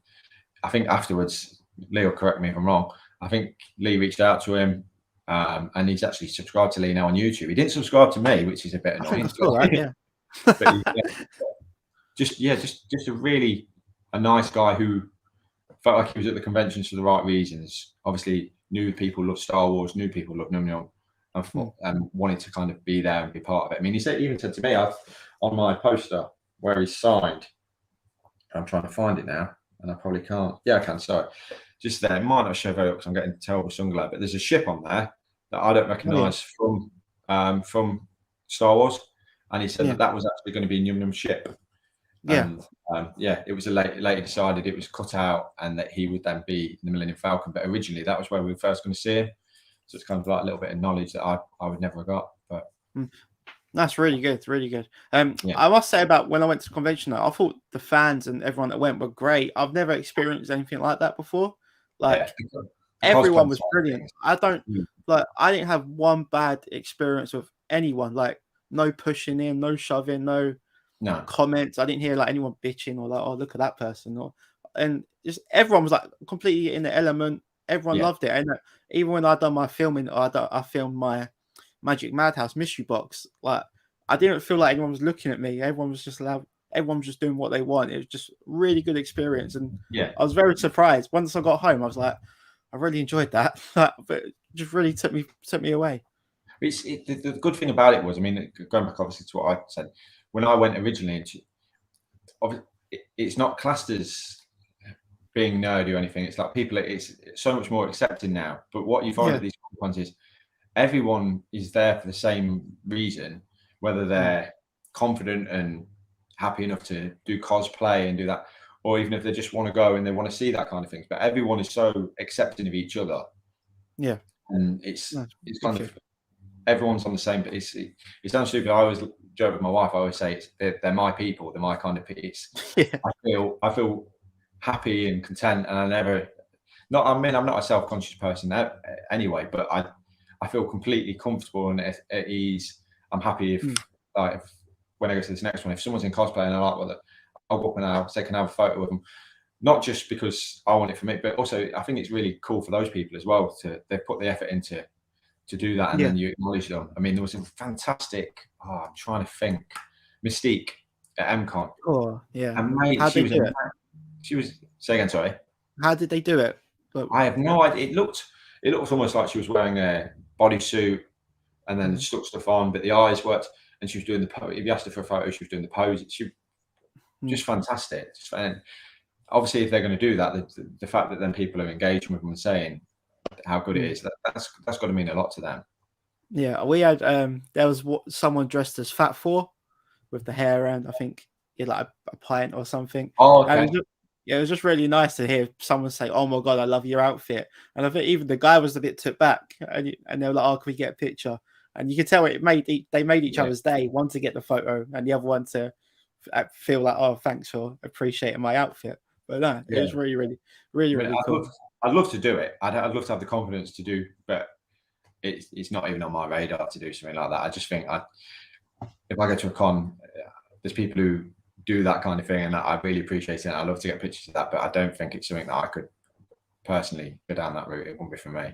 I think afterwards, Lee will correct me if I'm wrong. I think Lee reached out to him, and he's actually subscribed to Lee now on YouTube. He didn't subscribe to me, which is a bit annoying. Just a really nice guy who felt like he was at the conventions for the right reasons. Obviously, knew people love Star Wars, knew people love Num Num, and wanted to kind of be there and be part of it. I mean, he even said to me, on my poster where he's signed, I'm trying to find it now, and I probably can't. Yeah, I can. Sorry, just there. It might not show very well because I'm getting terrible sun glare, but there's a ship on there that I don't recognise from Star Wars, and he said that was actually going to be a Num Num ship. And, it was later decided it was cut out, and that he would then be in the Millennium Falcon. But originally, that was where we were first going to see him. So it's kind of like a little bit of knowledge that I would never have got. But that's really good, really good. I must say about when I went to the convention, I thought the fans and everyone that went were great. I've never experienced anything like that before. Like everyone was brilliant. I didn't have one bad experience with anyone. Like no pushing in, no shoving, no comments. I didn't hear like anyone bitching or like, oh, look at that person, and just everyone was like completely in the element. Everyone loved it. And even when I done my filming, I filmed my Magic Madhouse mystery box. Like I didn't feel like anyone was looking at me. Everyone was just loud. Everyone was just doing what they want. It was just really good experience, and I was very surprised. Once I got home, I was like, I really enjoyed that. But it just really took me away. The good thing about it was, I mean, going back obviously to what I said, when I went originally, it's not classed as being nerdy or anything. It's like it's so much more accepted now. But what you find at these ones is everyone is there for the same reason, whether they're confident and happy enough to do cosplay and do that, or even if they just want to go and they want to see that kind of things. But everyone is so accepting of each other. Yeah. And it's kind of, good. everyone's on the same. It sounds stupid. I always joke with my wife. I always say they're my people. They're my kind of piece. Yeah. I feel happy and content, and I'm not a self-conscious person anyway, but I feel completely comfortable and at ease. I'm happy if when I go to this next one, if someone's in cosplay and I like, well, I'll go up and I'll take a photo with them. Not just because I want it for me, but also I think it's really cool for those people as well. They've put the effort into to do that, and then you acknowledge them. I mean, there was a fantastic. I'm trying to think. Mystique at MCon. Oh, yeah. And How did they do it? She was. Say again, sorry. How did they do it? I have no idea. It looked almost like she was wearing a bodysuit and then stuck stuff on, but the eyes worked, and she was doing the pose. If you asked her for a photo, she was doing the pose. She just fantastic. And obviously, if they're going to do that, the fact that then people are engaging with them and saying how good it is, that's got to mean a lot to them. Yeah, we had there was someone dressed as Fat Four with the hair and I think like a pint or something. Oh, okay. It was just really nice to hear someone say, "Oh my god, I love your outfit." And I think even the guy was a bit took back, and they were like, "Oh, can we get a picture?" And you could tell they made each other's day. One to get the photo, and the other one to feel like, "Oh, thanks for appreciating my outfit." But no, it was really cool. I'd love to do it. I'd love to have the confidence to do, but it's not even on my radar to do something like that. I just think if I go to a con, there's people who do that kind of thing, and I really appreciate it. I love to get pictures of that, but I don't think it's something that I could personally go down that route. It wouldn't be for me.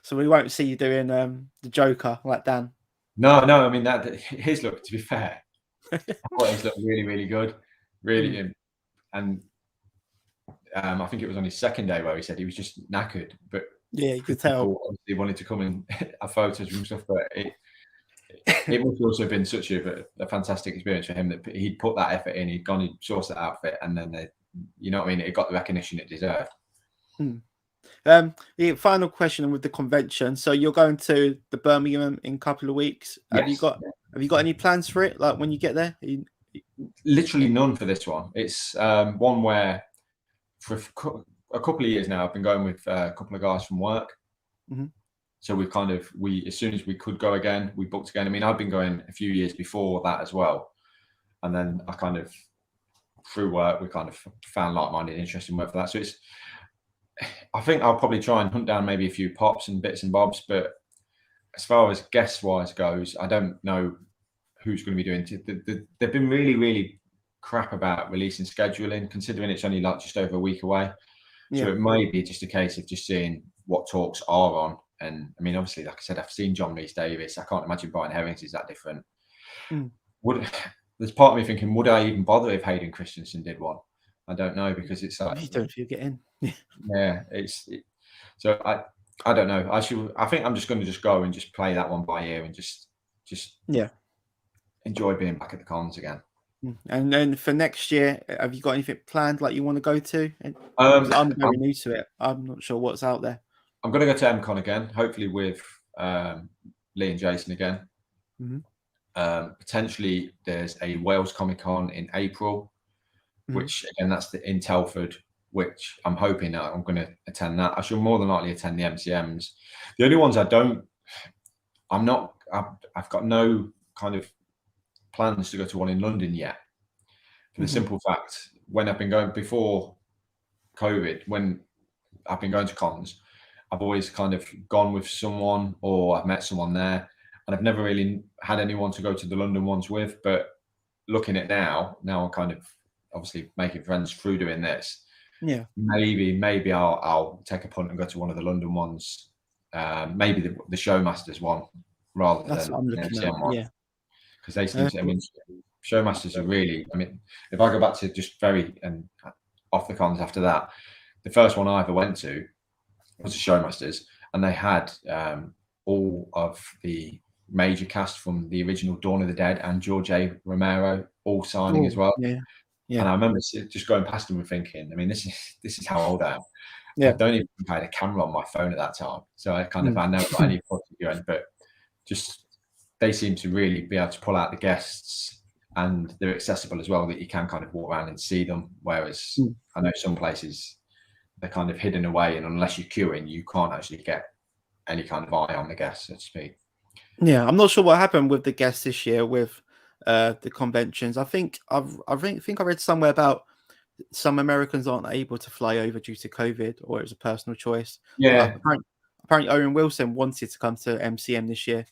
So we won't see you doing the Joker like Dan. No. I mean, his look, to be fair, I thought his look really good, really. And I think it was on his second day where he said he was just knackered, but yeah, you could tell. He wanted to come and have photos and stuff, but it must also have been such a fantastic experience for him that he'd put that effort in, he'd gone and sourced that outfit, and then you know what I mean, it got the recognition it deserved. The final question with the convention. So you're going to the Birmingham in a couple of weeks. Yes. Have you got any plans for it? Like when you get there? Literally none for this one. It's one where for a couple of years now I've been going with a couple of guys from work. So we as soon as we could go again, we booked again. I mean, I've been going a few years before that as well, and then I kind of through work we kind of found like-minded, interesting work for that. So I think I'll probably try and hunt down maybe a few pops and bits and bobs, but as far as guest wise goes, I don't know who's going to be doing it. They've been really crap about releasing scheduling, considering it's only like just over a week away. So it may be just a case of just seeing what talks are on. And I mean, obviously, like I said, I've seen John Rhys Davies. I can't imagine Brian Herrings is that different. There's part of me thinking, would I even bother if Hayden Christensen did one? I don't know, because it's like, you don't feel get in. So I don't know. I think I'm just going to go and just play that one by ear and just enjoy being back at the cons again. And then for next year, have you got anything planned like you want to go to? I'm very new to it. I'm not sure what's out there. I'm going to go to MCon again, hopefully with Lee and Jason again. Potentially there's a Wales Comic Con in April, which again, that's in Telford, which I'm hoping that I'm going to attend that. I shall more than likely attend the MCMs. The only ones I've got no kind of plans to go to one in London yet, for the simple fact, when I've been going before COVID, when I've been going to cons, I've always kind of gone with someone or I've met someone there, and I've never really had anyone to go to the London ones with. But looking at now I'm kind of obviously making friends through doing this. Maybe I'll take a punt and go to one of the London ones, maybe the Showmasters one rather than the MCM one. Because they seem to, I mean, Showmasters are really, I mean, if I go back to just very and off the cons after that, the first one I ever went to was the Showmasters, and they had all of the major cast from the original Dawn of the Dead and George A. Romero all signing as well. And I remember just going past them and thinking, I mean, this is how old I am. I don't even think I had a camera on my phone at that time, so I never got any footage, but just they seem to really be able to pull out the guests and they're accessible as well, that you can kind of walk around and see them. Whereas I know some places they're kind of hidden away, and unless you're queuing, you can't actually get any kind of eye on the guests, so to speak. Yeah, I'm not sure what happened with the guests this year with the conventions. I think I read somewhere about some Americans aren't able to fly over due to COVID, or it was a personal choice. Yeah. Apparently Owen Wilson wanted to come to MCM this year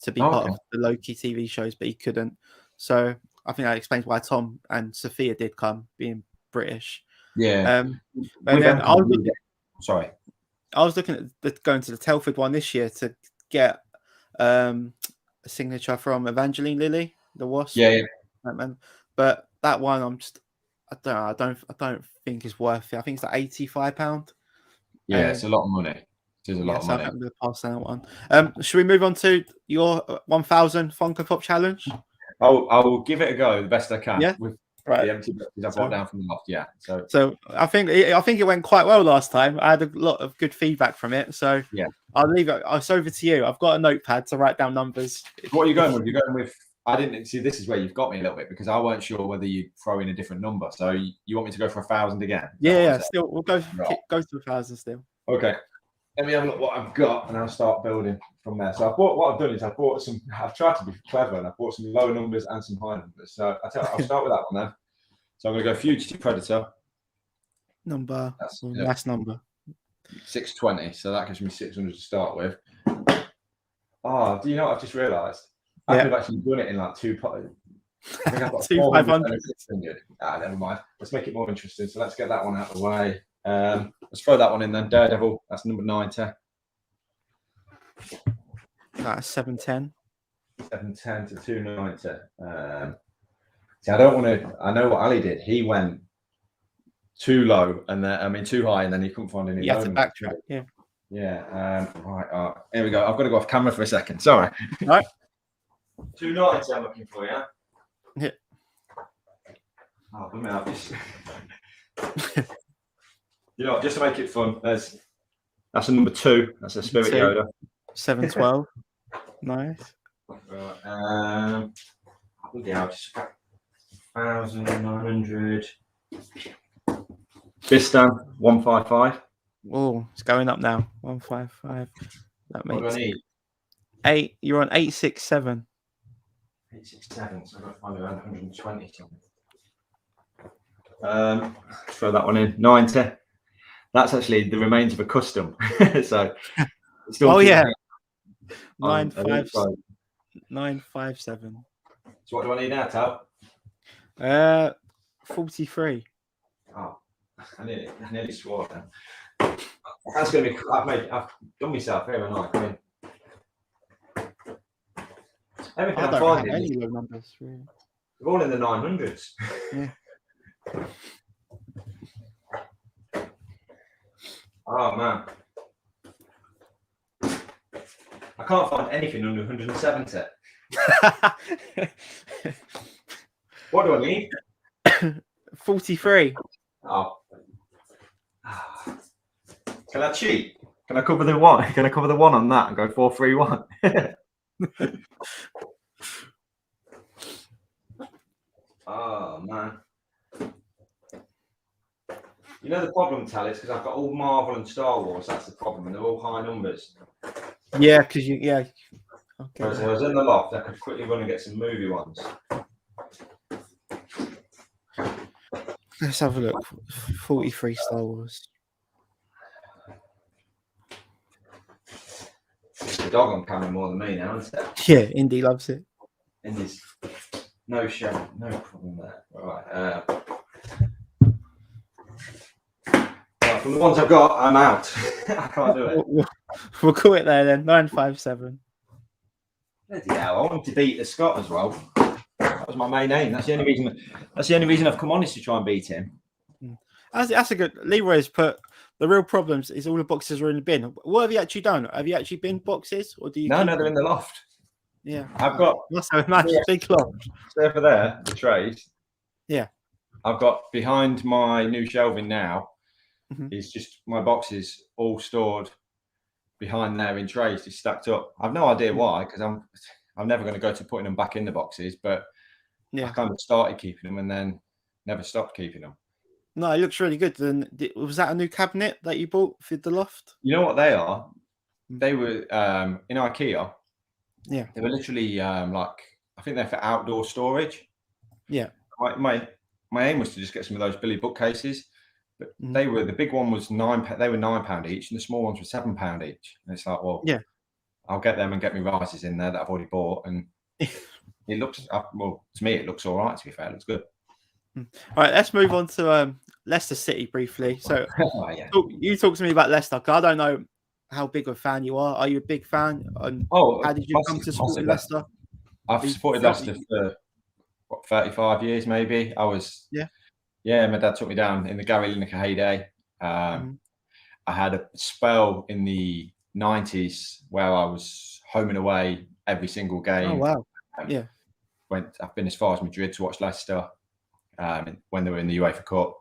to be part of the Loki TV shows, but he couldn't. So I think that explains why Tom and Sophia did come, being British. Yeah. And then I was looking at going to the Telford one this year to get a signature from Evangeline Lilly, the Wasp. Yeah. But that one, I don't think it's worth it. I think it's like £85. Yeah, it's a lot of money. It is a lot of money. I'm going to pass that one. Should we move on to your 1,000 Funko Pop challenge? I will give it a go the best I can. Yeah. With right. The empty boxes I've got down from the loft. Yeah. So I think it went quite well last time. I had a lot of good feedback from it. So yeah, I'll leave it. It's over to you. I've got a notepad to write down numbers. What are you going with? You're going with. I didn't see. This is where you've got me a little bit, because I weren't sure whether you throw in a different number. So you want me to go for 1,000 again? Yeah. Still, we'll go to 1,000 still. Okay. Let me have a look what I've got, and I'll start building from there. So what I've done is I've tried to be clever, and I've bought some low numbers and some high numbers. So I'll start with that one then. So I'm going to go Fugitive Predator. Last number. 620. So that gives me 600 to start with. Oh, do you know what I've just realised? I could have actually done it in like two. I think I've got 500. Never mind. Let's make it more interesting. So let's get that one out of the way. Let's throw that one in then. Daredevil. That's number 90. That's 710. 710 to 290. See, I don't want to. I know what Ali did. He went too low, and then too high, and then he couldn't find any. You have to backtrack. Yeah. Yeah. Right. Here we go. I've got to go off camera for a second. Sorry. All right. 290. I'm looking for you. Yeah. Oh, let me have this. You know, just to make it fun, that's a number 2. That's a Spirit Yoda. 712. Nice. Right. Yeah, just 1,900. Bistan 155. Oh, it's going up now. 155. That makes. What do I need? 8. You're on 867. 867. So I've got to find around 120 something. Throw that one in. 90. That's actually the remains of a custom. So. Oh yeah. 957. So what do I need now, Tal? 43. Oh, I nearly swore then. That's going to be. I've done myself here, haven't I? Come in. Everything I'm finding any low numbers, really. They're all in the 900s. Yeah. Oh man. I can't find anything under 170. What do I need? 43. Oh. Can I cheat? Can I cover the one? Can I cover the one on that and go 431? Oh man. You know the problem, Tal, is because I've got all Marvel and Star Wars. That's the problem, and they're all high numbers. Yeah, because Okay. Whereas I was in the loft, I could quickly run and get some movie ones. Let's have a look. 43 Star Wars. The dog on camera more than me now, isn't it? Yeah, Indy loves it. Indy's no show, no problem there. Right. From the ones I've got, I'm out. I can't do it. We'll call it there then. 957. Yeah, I wanted to beat the Scott as well. That was my main aim. That's the only reason I've come on, is to try and beat him. That's a good. Leroy's put the real problems is all the boxes are in the bin. What have you actually done? Have you actually binned boxes, or do you? No, they're in the loft. Yeah, I've got. Must have a nice big loft. Over there, the trays. Yeah, I've got behind my new shelving now. Is just my boxes all stored behind there in trays, just stacked up. I've no idea why, because I'm never going to go to putting them back in the boxes, but I kind of started keeping them and then never stopped keeping them. No, it looks really good. And was that a new cabinet that you bought for the loft? You know what they are? They were in IKEA. Yeah. They were literally like, I think they're for outdoor storage. Yeah. My aim was to just get some of those Billy bookcases, but they were, the big one was £9. They were £9 each, and the small ones were £7 each. And it's like, well, yeah, I'll get them and get me rises in there that I've already bought, and it looks, well, to me it looks all right. To be fair, it looks good. All right, let's move on to Leicester City briefly. So you talk to me about Leicester, because I don't know how big a fan you are. Are you a big fan? And how did you come to support Leicester? I've supported Leicester for what, 35 years maybe. I was my dad took me down in the Gary Lineker heyday. I had a spell in the 90s where I was home and away every single game. Oh wow. I've been as far as Madrid to watch Leicester when they were in the UEFA Cup.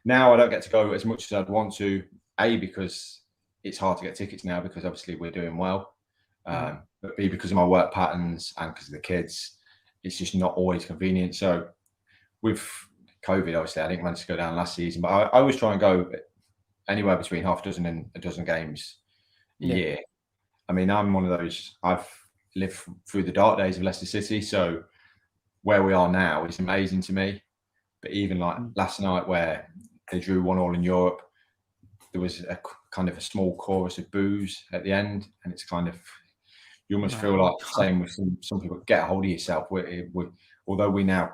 Now I don't get to go as much as I'd want to, because it's hard to get tickets now, because obviously we're doing well, but B, because of my work patterns and because of the kids, it's just not always convenient. So with COVID, obviously I didn't manage to go down last season, but I always try and go anywhere between half a dozen and a dozen games a year. I mean, I'm one of those, I've lived through the dark days of Leicester City, so where we are now is amazing to me. But even like last night, where they drew 1-1 in Europe, there was a kind of a small chorus of boos at the end, and it's kind of, you almost feel like saying with some people, get a hold of yourself. Although we now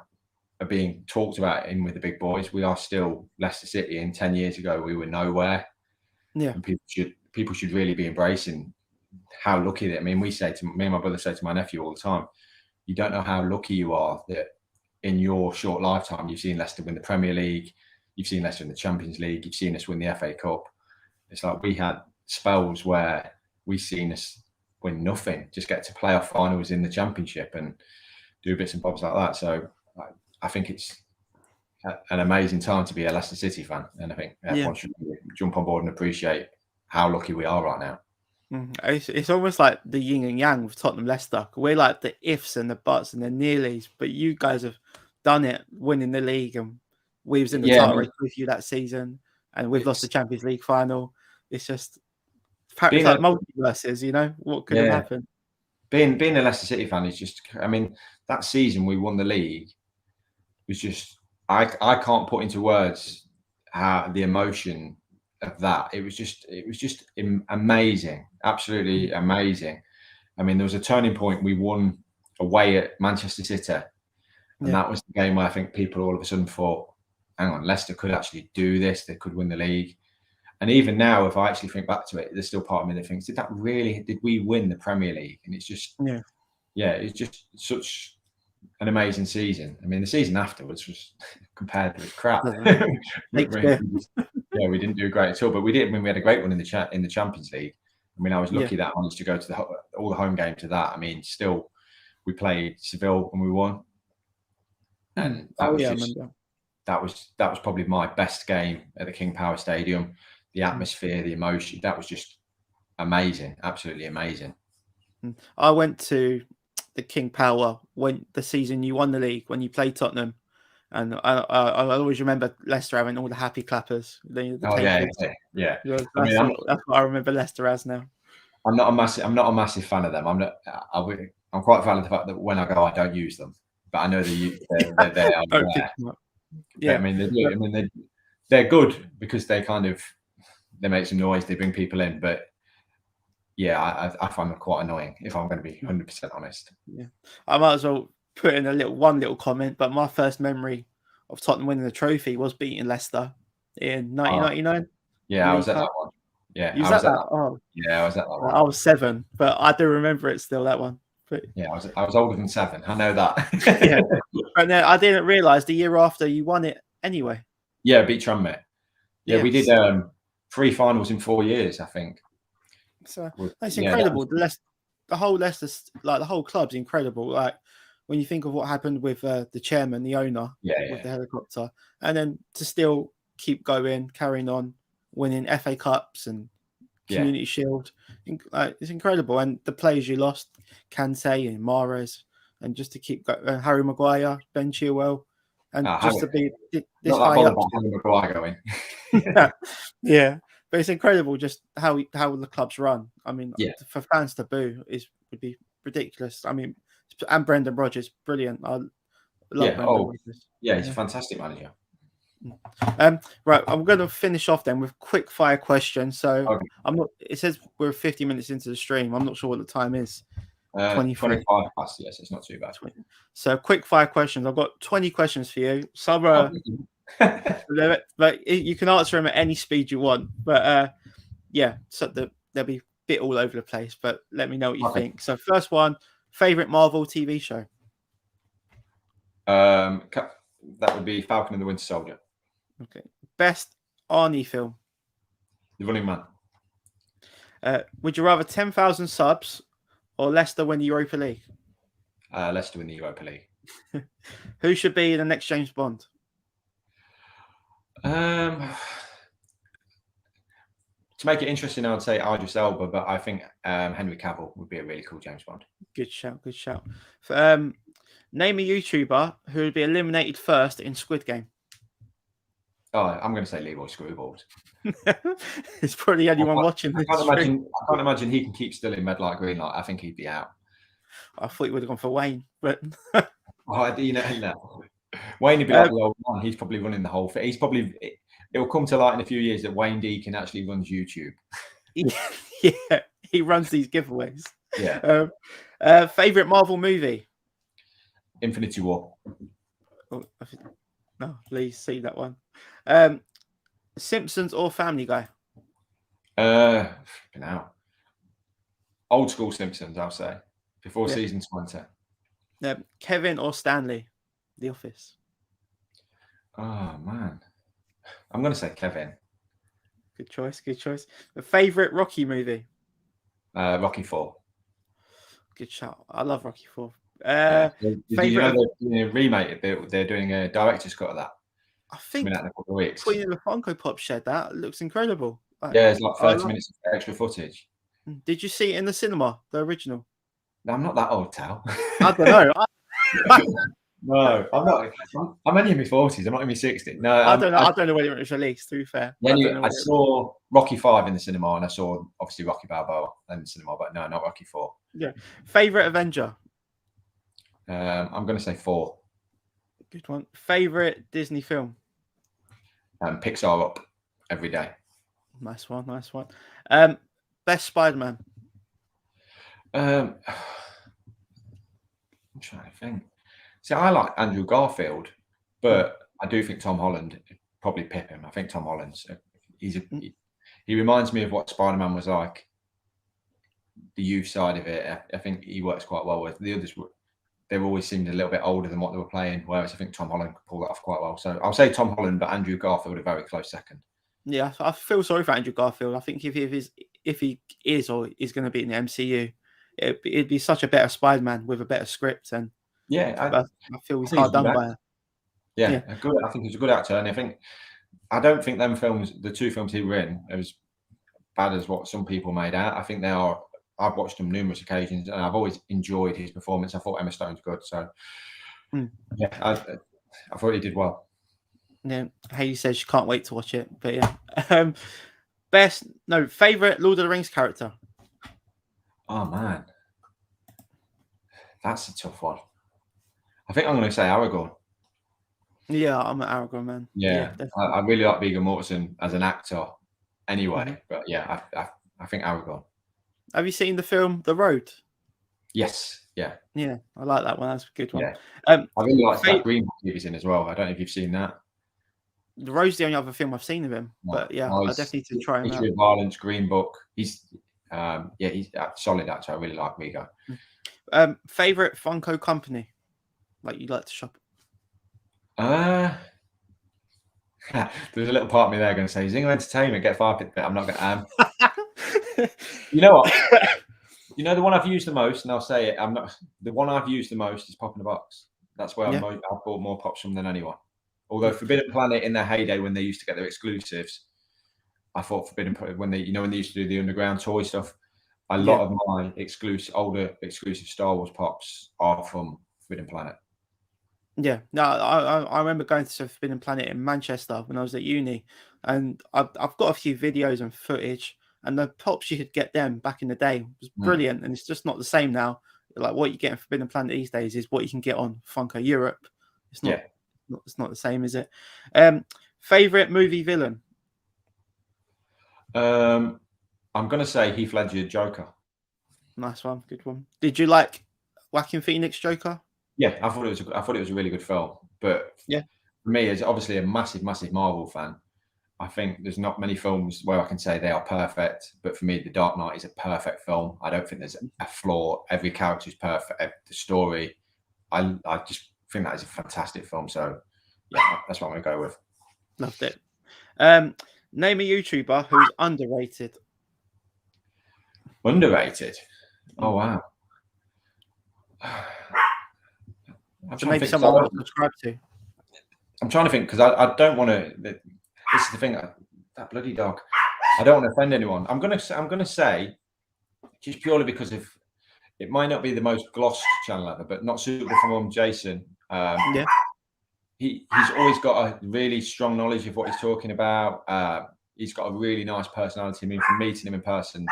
are being talked about in with the big boys, we are still Leicester City, and 10 years ago we were nowhere. And people should really be embracing how lucky they. I mean, me and my brother say to my nephew all the time, you don't know how lucky you are that in your short lifetime you've seen Leicester win the Premier League, you've seen Leicester in the Champions League, you've seen us win the FA Cup. It's like we had spells where we've seen us win nothing, just get to playoff finals in the Championship and do bits and bobs like that. So I think it's an amazing time to be a Leicester City fan, and I think everyone should jump on board and appreciate how lucky we are right now. It's almost like the yin and yang with Tottenham Leicester. We're like the ifs and the buts and the nearlies, but you guys have done it, winning the league, and we was in the title race with you that season, and we've lost the Champions League final. It's just like multiverses, you know, what could have happened. Being a Leicester City fan is just, I mean, that season we won the league was just, I can't put into words how the emotion of that. It was just amazing, absolutely amazing. I mean, there was a turning point. We won away at Manchester City, and that was the game where I think people all of a sudden thought, hang on, Leicester could actually do this, they could win the league. And even now, if I actually think back to it, there's still part of me that thinks, did we win the Premier League? And it's just it's just such an amazing season. I mean, the season afterwards was compared with crap. We didn't do great at all, but we did. I mean, we had a great one in the Champions League. I mean, I was lucky that I managed to go to all the home games to that. I mean, still, we played Seville and we won, and that was probably my best game at the King Power Stadium. The atmosphere, the emotion, that was just amazing, absolutely amazing. I went to the King Power when the season you won the league, when you played Tottenham. And I always remember Leicester having all the happy clappers. That's what I remember Leicester as now. I'm not a massive fan of them. I'm quite a fan of the fact that when I go, I don't use them, but I know they're there. I mean, they do. I mean, they're good because they make some noise. They bring people in, but I find them quite annoying. If I'm going to be 100% honest. Yeah, I might as well put in one little comment, but my first memory of Tottenham winning the trophy was beating Leicester in 1999. I was at that one. Yeah, you was at that? Oh, yeah, I was at that one. I was 7, but I do remember it still, that one. But yeah, I was older than 7. I know that. But no, I didn't realise the year after you won it anyway. Yeah, beat Tranmere. Yeah, we did 3 finals in 4 years, I think. So that's incredible. The whole Leicester, like the whole club's incredible. Like when you think of what happened with the chairman, the owner, with the helicopter, and then to still keep going, carrying on, winning FA Cups and Community Shield, it's incredible. And the players you lost, Kante and Mahrez, and just to keep Harry Maguire, Ben Chilwell, and just to be this not high that up. about Harry Maguire going. Yeah, but it's incredible just how the club's run. I mean, Yeah. for fans to boo would be ridiculous. I mean, and Brendan Rodgers, brilliant. I love Brendan Rodgers. Yeah, he's a fantastic manager. Right, I'm going to finish off then with quick fire questions. So Okay. I'm not. It says we're 50 minutes into the stream. I'm not sure what the time is. 25 past. Yes, it's not too bad. So quick fire questions. I've got 20 questions for you. Some are, but you can answer them at any speed you want. But yeah, so they'll be a bit all over the place. But let me know what you think. So first one, favorite Marvel TV show. That would be Falcon and the Winter Soldier. Okay. Best Arnie film. The Running Man. Would you rather 10,000 subs or Leicester win the Europa League? Leicester win the Europa League. Who should be the next James Bond? To make it interesting, I would say Idris Elba, but I think Henry Cavill would be a really cool James Bond. Good shout. Good shout. Name a YouTuber who would be eliminated first in Squid Game. Oh, I'm going to say Leroy Screwballs. It's probably the only one watching. I can't imagine he can keep still in red light, green light. I think he'd be out. I thought he would have gone for Wayne, but no. Wayne would be like the old man. He's probably running the whole thing. It'll come to light in a few years that Wayne Deacon actually runs YouTube. Yeah, he runs these giveaways. Yeah. Favorite Marvel movie? Infinity War. No, please see that one. Simpsons or Family Guy? Now. Old school Simpsons, I'll say. Before season 20. Kevin or Stanley? The Office. Oh, man. I'm going to say Kevin. Good choice. Good choice. The favorite Rocky movie? Rocky 4. Good shout. I love Rocky 4. Favorite remake? They're doing a director's cut of that. I think in a couple of weeks. Queen of the Funko Pop shared that. It looks incredible. Yeah, it's like 30 minutes of extra footage. Did you see it in the cinema, the original? No, I'm not that old, Tal. I don't know. No, I'm not. I'm only in my 40s. I'm not in my 60s. No, I don't know. I don't know when it was released. To be fair, I saw Rocky 5 in the cinema, and I saw obviously Rocky Balboa in the cinema, but no, not Rocky 4. Yeah. Favorite Avenger? I'm going to say 4. Good one. Favorite Disney film? Pixar Up every day. Nice one. Nice one. Best Spider-Man? I'm trying to think. See, I like Andrew Garfield, but I do think Tom Holland probably pip him. I think Tom Holland's he reminds me of what Spider-Man was like. The youth side of it, I think he works quite well with. The others, they've always seemed a little bit older than what they were playing, whereas I think Tom Holland could pull that off quite well. So I'll say Tom Holland, but Andrew Garfield a very close second. Yeah, I feel sorry for Andrew Garfield. I think if he is or is going to be in the MCU, it'd be such a better Spider-Man with a better script. And I feel he's hard done by it. Yeah, good. I think he's a good actor, and I don't think them films, the 2 films he were in, are as bad as what some people made out. I think they are. I've watched them numerous occasions, and I've always enjoyed his performance. I thought Emma Stone's good, so yeah, I thought he did well. Yeah, Hayley says she can't wait to watch it, but yeah. Favorite Lord of the Rings character? Oh man, that's a tough one. I think I'm going to say Aragorn. Yeah, I'm an Aragorn man. Yeah, I really like Viggo Mortensen as an actor anyway, but yeah, I think Aragorn. Have you seen the film The Road? Yes, yeah. Yeah, I like that one. That's a good one. Yeah. I really like that Green Book he's in as well. I don't know if you've seen that. The Road's the only other film I've seen of him, but yeah, I definitely need to try him out. History of Violence, Green Book. He's he's a solid actor. I really like Viggo. Favorite Funko company, like you'd like to shop? There's a little part of me there going to say Zinger Entertainment, get 5 bit. I'm not going to. You know what? You know the one I've used the most, and I'll say it. The one I've used the most is Pop in a Box. That's where I've bought more pops from than anyone. Although Forbidden Planet in their heyday when they used to get their exclusives, I thought Forbidden when they used to do the underground toy stuff. a lot of my older exclusive Star Wars pops are from Forbidden Planet. Yeah, no, I remember going to Forbidden Planet in Manchester when I was at uni, and I've got a few videos and footage, and the pops you could get them back in the day was brilliant, and it's just not the same now. Like what you get in Forbidden Planet these days is what you can get on Funko Europe. It's not, it's not the same, is it? Favorite movie villain? I'm gonna say Heath Ledger Joker. Nice one, good one. Did you like Joaquin Phoenix Joker? Yeah, I thought it was a really good film. But for me, as obviously a massive Marvel fan, I think there's not many films where I can say they are perfect. But for me, The Dark Knight is a perfect film. I don't think there's a flaw. Every character is perfect. The story, I just think that is a fantastic film. So yeah, that's what I'm gonna go with. Loved it. Name a YouTuber who's underrated. Underrated. Oh wow. So maybe someone to subscribe to. I'm trying to think because I don't want to. This is the thing. That bloody dog. I don't want to offend anyone. I'm gonna say just purely because of it might not be the most glossed channel ever, but Not Suitable for Mum, Jason. He's always got a really strong knowledge of what he's talking about. He's got a really nice personality. I mean, from meeting him in person,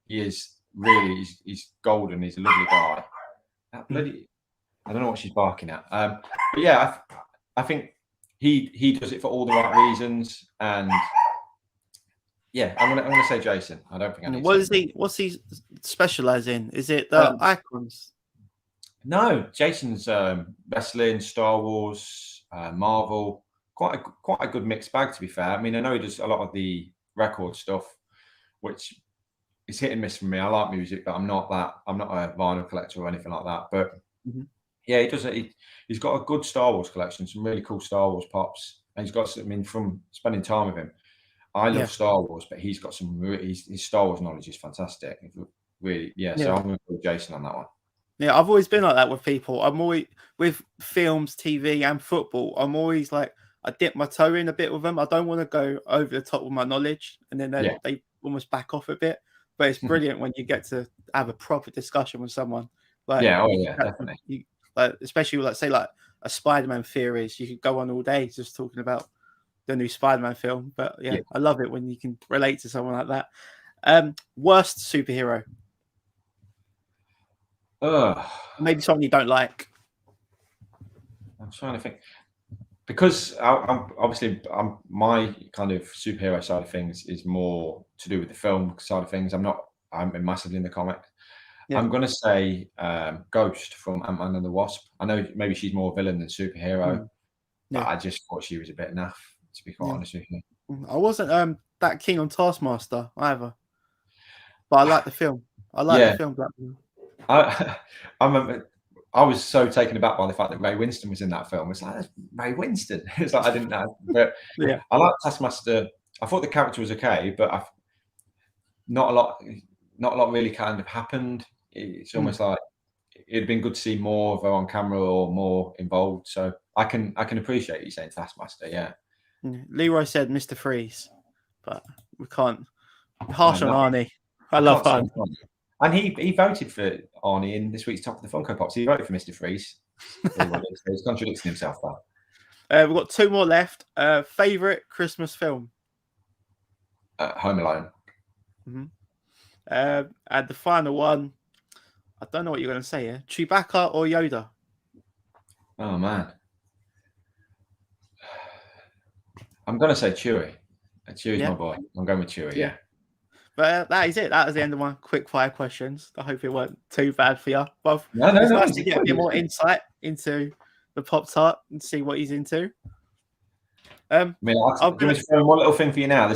he is really he's golden. He's a lovely guy. That bloody. I don't know what she's barking at. But yeah, I think he does it for all the right reasons. And yeah, I'm gonna say Jason. I don't think I need what's he specialize in? Is it the icons? No, Jason's wrestling, Star Wars, Marvel. Quite a good mixed bag, to be fair. I mean, I know he does a lot of the record stuff, which is hit and miss for me. I like music, but I'm not a vinyl collector or anything like that. But yeah, he does it. He's got a good Star Wars collection, some really cool Star Wars pops, and he's got. I mean, from spending time with him, I love Star Wars, but he's got some. His Star Wars knowledge is fantastic. Really, so I'm going to go Jason on that one. Yeah, I've always been like that with people. I'm always with films, TV, and football. I'm always like I dip my toe in a bit with them. I don't want to go over the top with my knowledge, and then they almost back off a bit. But it's brilliant when you get to have a proper discussion with someone. Like, definitely. Especially with, say like a Spider-Man theories, you could go on all day just talking about the new Spider-Man film. But yeah, I love it when you can relate to someone like that. Worst superhero? Maybe someone you don't like. I'm trying to think because I'm my kind of superhero side of things is more to do with the film side of things. I'm massively in the comic. I'm going to say Ghost from Ant-Man and the Wasp. I know maybe she's more villain than superhero, but I just thought she was a bit naff, to be quite honest with you. I wasn't that keen on Taskmaster either, but I like the film. I like the film. I was so taken aback by the fact that Ray Winston was in that film. It's like, that's Ray Winston. It's like I didn't know. But I like Taskmaster. I thought the character was okay, but not a lot really kind of happened. It's almost like it'd been good to see more of her on camera or more involved. So I can appreciate you saying Taskmaster. Yeah. Leroy said Mr. Freeze, but we can't. Harsh on Arnie. I love Arnie. And he voted for Arnie in this week's Top of the Funko Pops. He voted for Mr. Freeze. He's contradicting himself there. We've got two more left. Favorite Christmas film? Home Alone. And the final one, I don't know what you're going to say here. Chewbacca or Yoda? Oh, man. I'm going to say Chewie. Chewie's my boy. I'm going with Chewie, yeah. But that is it. That was the end of my quick fire questions. I hope it weren't too bad for you. But no, it's nice to get a bit more insight into the Pop-Tart and see what he's into. I'm going to throw one little thing for you now.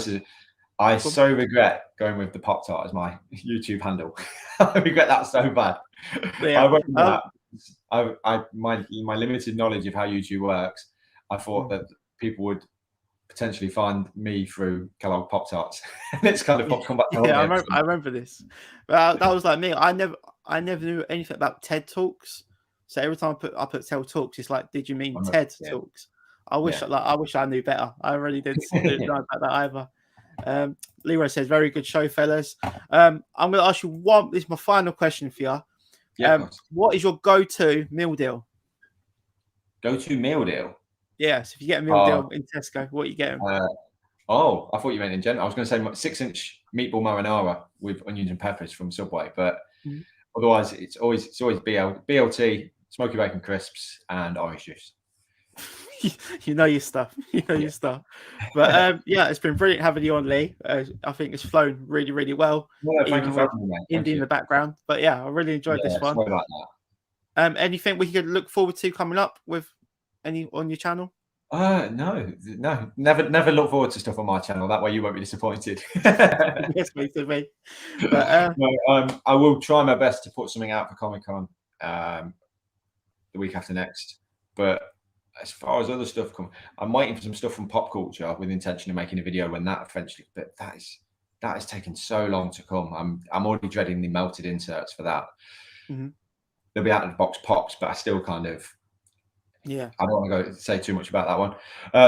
I so regret going with the Pop-Tart as my YouTube handle. I regret that so bad. My limited knowledge of how YouTube works, I thought that people would potentially find me through Kellogg Pop-Tarts. And it's kind of come back to I remember this. But that was like me. I never knew anything about TED Talks. So every time I put TED Talks, it's like, did you mean TED Talks? I wish I knew better. I really didn't know about that either. Leroy says, very good show, fellas. I'm going to ask you one. This is my final question for you. Yeah. What is your go-to meal deal? Go-to meal deal? Yes, if you get a meal deal in Tesco, what are you getting? I thought you meant in general. I was going to say 6-inch meatball marinara with onions and peppers from Subway, but otherwise it's always BLT, smoky bacon crisps, and orange juice. You know your stuff. Your stuff. But yeah, it's been brilliant having you on, Lee. I think it's flown really, really well. Well, thank you for having me, mate. Indie in the background. But yeah, I really enjoyed this one. Sorry about that. Anything we could look forward to coming up with any on your channel? No. Never look forward to stuff on my channel. That way you won't be disappointed. Yes, basically. But, I will try my best to put something out for Comic-Con the week after next. But as far as other stuff comes, I'm waiting for some stuff from Pop Culture with the intention of making a video when that eventually. But that is taking so long to come. I'm already dreading the melted inserts for that. They'll be out of the box pops, but I still kind of. Yeah. I don't want to say too much about that one.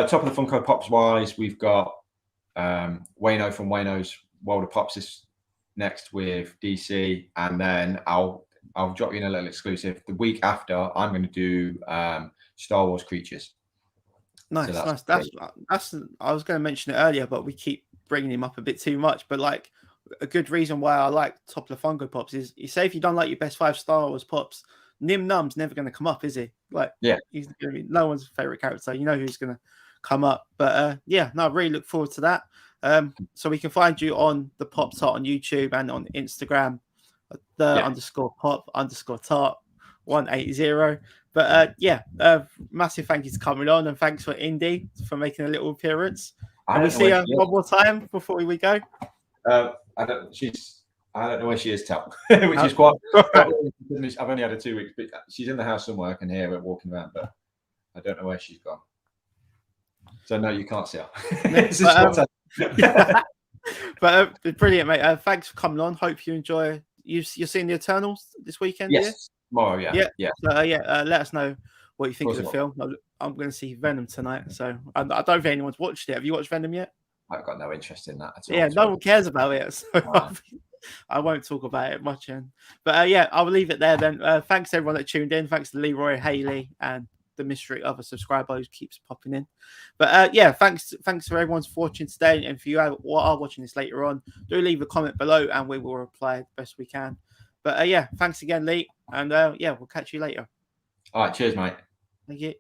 Top of the Funko Pops wise, we've got Wayno from Wayno's World of Pops is next with DC, and then I'll drop you in a little exclusive. The week after, I'm going to do Star Wars Creatures. Nice, so nice. That's. I was going to mention it earlier, but we keep bringing him up a bit too much. But like a good reason why I like Top of the Funko Pops is you say if you don't like your best 5 Star Wars Pops, Nim Num's never going to come up, is he? Like, yeah, he's going to be no one's favorite character. You know who's going to come up. But yeah, no, I really look forward to that. So we can find you on the Pop Tart on YouTube and on Instagram, _pop_tart 180. But massive thank you for coming on, and thanks for Indy for making a little appearance. Can we see her one more time before we go? I don't know where she is, Tal, which is quite. I've only had her 2 weeks, but she's in the house somewhere. I can hear her walking around, but I don't know where she's gone. So no, you can't see her. But brilliant, mate. Thanks for coming on. Hope you enjoy. You're seeing the Eternals this weekend? Yes, tomorrow. Yeah. So, let us know what you think of the film. I'm going to see Venom tonight, so I don't think anyone's watched it. Have you watched Venom yet? I've got no interest in that at all. Yeah, no one cares about it, so I won't talk about it much. But I'll leave it there then. Thanks to everyone that tuned in. Thanks to Leroy, Haley, and the mystery other subscriber who keeps popping in. But thanks for everyone for watching today. And if you are watching this later on, do leave a comment below and we will reply the best we can. But thanks again, Lee. And we'll catch you later. All right, cheers, mate. Thank you.